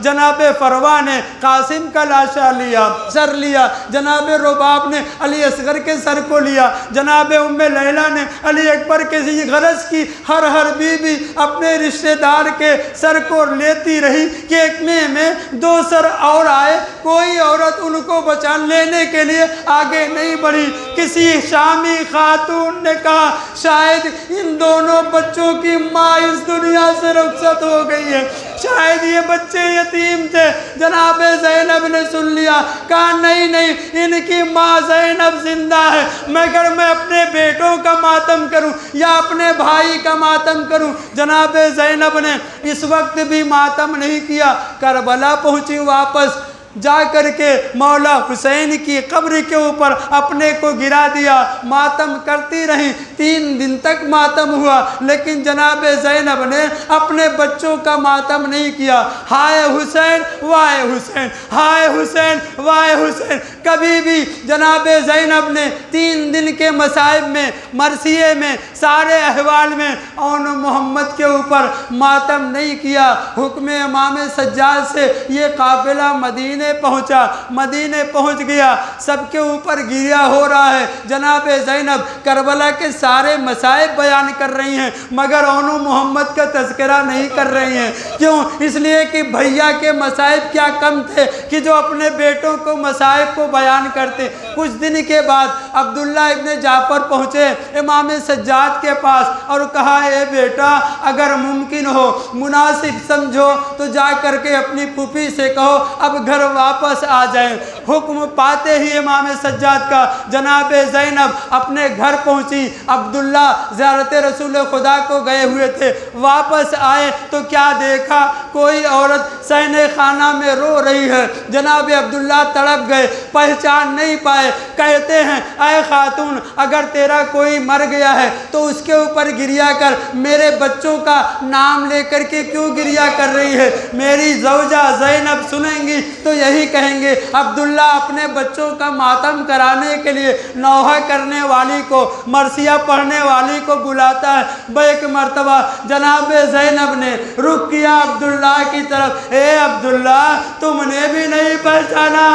جناب فروا نے قاسم کا لاشا لیا، سر لیا، جناب رباب نے علی اصغر کے سر کو لیا، جناب ام لیلہ نے علی اکبر کے غرض کی ہر بی بی اپنے رشتہ دار کے سر کو لیتی رہی کہ ایک میں دو سر اور آئے، کوئی عورت ان کو بچان لینے کے لیے آگے نہیں بڑھی۔ کسی شامی خاتون نے کہا شاید ان دونوں بچوں کی ماں اس دنیا سے رخصت ہو گئی ہے، شاید یہ بچے یتیم تھے۔ جناب زینب نے سن لیا، کہا نہیں، ان کی ماں زینب زندہ ہے، مگر میں اپنے بیٹوں کا ماتم کروں یا اپنے بھائی کا ماتم کروں؟ جناب زینب نے اس وقت بھی ماتم نہیں کیا، کربلا پہنچی، واپس جا کر کے مولا حسین کی قبر کے اوپر اپنے کو گرا دیا، ماتم کرتی رہیں، 3 دن تک ماتم ہوا، لیکن جناب زینب نے اپنے بچوں کا ماتم نہیں کیا۔ ہائے حسین وائے حسین، ہائے حسین وائے حسین، کبھی بھی جناب زینب نے 3 دن کے مصائب میں، مرثیے میں، سارے احوال میں اون محمد کے اوپر ماتم نہیں کیا۔ حکم امام سجاد سے یہ قافلہ مدینے مدینے پہنچ گیا، سب کے اوپر گریا ہو رہا ہے۔ جناب زینب کربلا کے سارے مصائب بیان کر رہی ہیں، مگر اون محمد کا تذکرہ نہیں کر رہی ہیں۔ کیوں؟ اس لیے کہ بھیا کے مصائب کیا کم تھے کہ جو اپنے بیٹوں کو مصائب کو بیان کرتے۔ کچھ دن کے بعد عبداللہ ابن جعفر پہنچے امام سجاد کے پاس اور کہا اے بیٹا، اگر ممکن ہو، مناسب سمجھو تو جا کر کے اپنی پھوپھی سے کہو اب گھر واپس آ جائیں۔ حکم پاتے ہی امام سجاد کا جناب زینب اپنے گھر پہنچی۔ عبداللہ زیارت رسول خدا کو گئے ہوئے تھے، واپس آئے تو کیا دیکھا؟ کوئی عورت صحن خانہ میں رو رہی ہے۔ جناب عبداللہ تڑپ گئے، پہچان نہیں پائے، کہتے ہیں اے خاتون، اگر تیرا کوئی مر گیا ہے تو اس کے اوپر گریا کر، میرے بچوں کا نام لے کر کے کیوں گریا کر رہی ہے؟ میری زوجہ زینب سنیں گی تو یہی کہیں گے۔ عبداللہ اپنے بچوں کا ماتم کرانے کے لیے نوحہ کرنے والی کو، مرثیہ پڑھنے والی کو بلاتا ہے۔ ایک مرتبہ جناب زینب نے رخ کیا عبداللہ کی طرف، اے عبداللہ، تم نے بھی نہیں پہچانا؟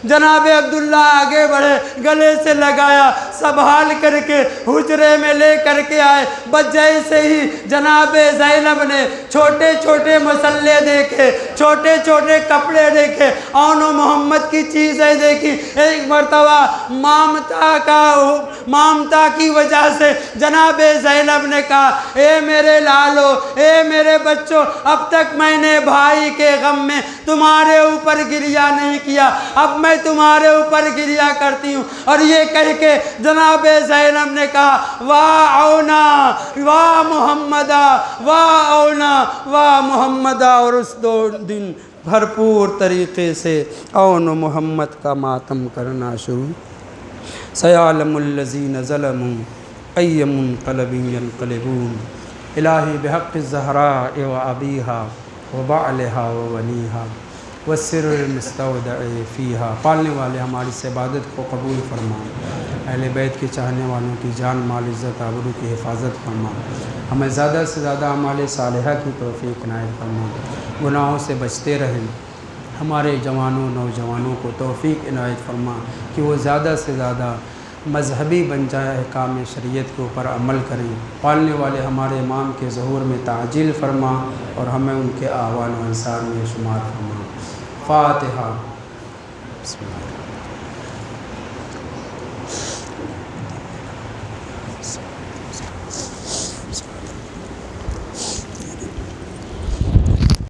جناب عبداللہ آگے بڑھے، گلے سے لگایا، سنبھال کر کے حجرے میں لے کر کے آئے۔ بس جیسے ہی جناب زینب نے چھوٹے چھوٹے مسلے دیکھے، چھوٹے چھوٹے کپڑے دیکھے، اون محمد کی چیزیں دیکھی، ایک مرتبہ مامتا کی وجہ سے جناب زینب نے کہا اے میرے لالو، اے میرے بچوں، اب تک میں نے بھائی کے غم میں تمہارے اوپر گریا نہیں کیا، اب میں تمہارے اوپر گریا کرتی ہوں۔ اور یہ کہہ کے جناب زینب نے کہا واہ اونا واہ محمدہ، واہ اونا واہ محمدہ، اور اس 2 دن بھرپور طریقے سے اون محمد کا ماتم کرنا شروع۔ سیعلم الذین ظلموا ای منقلب ینقلبون، الہی بحق الزہراء و ابیہا و بعلہا و ونیہا والسر المستودع فیہا۔ پالنے والے ہماری اس عبادت کو قبول فرما، اہل بیت کے چاہنے والوں کی جان مال عزت آبرو کی حفاظت فرما، ہمیں زیادہ سے زیادہ اعمال صالحہ کی توفیق عنایت فرما، گناہوں سے بچتے رہیں، ہمارے جوانوں نوجوانوں کو توفیق عنایت فرما کہ وہ زیادہ سے زیادہ مذہبی بن جائے، احکام شریعت کے اوپر عمل کریں۔ پالنے والے ہمارے امام کے ظہور میں تعجیل فرما اور ہمیں ان کے اعوان و انصار میں شمار فرما۔ فاتحہ۔ بسم اللہ۔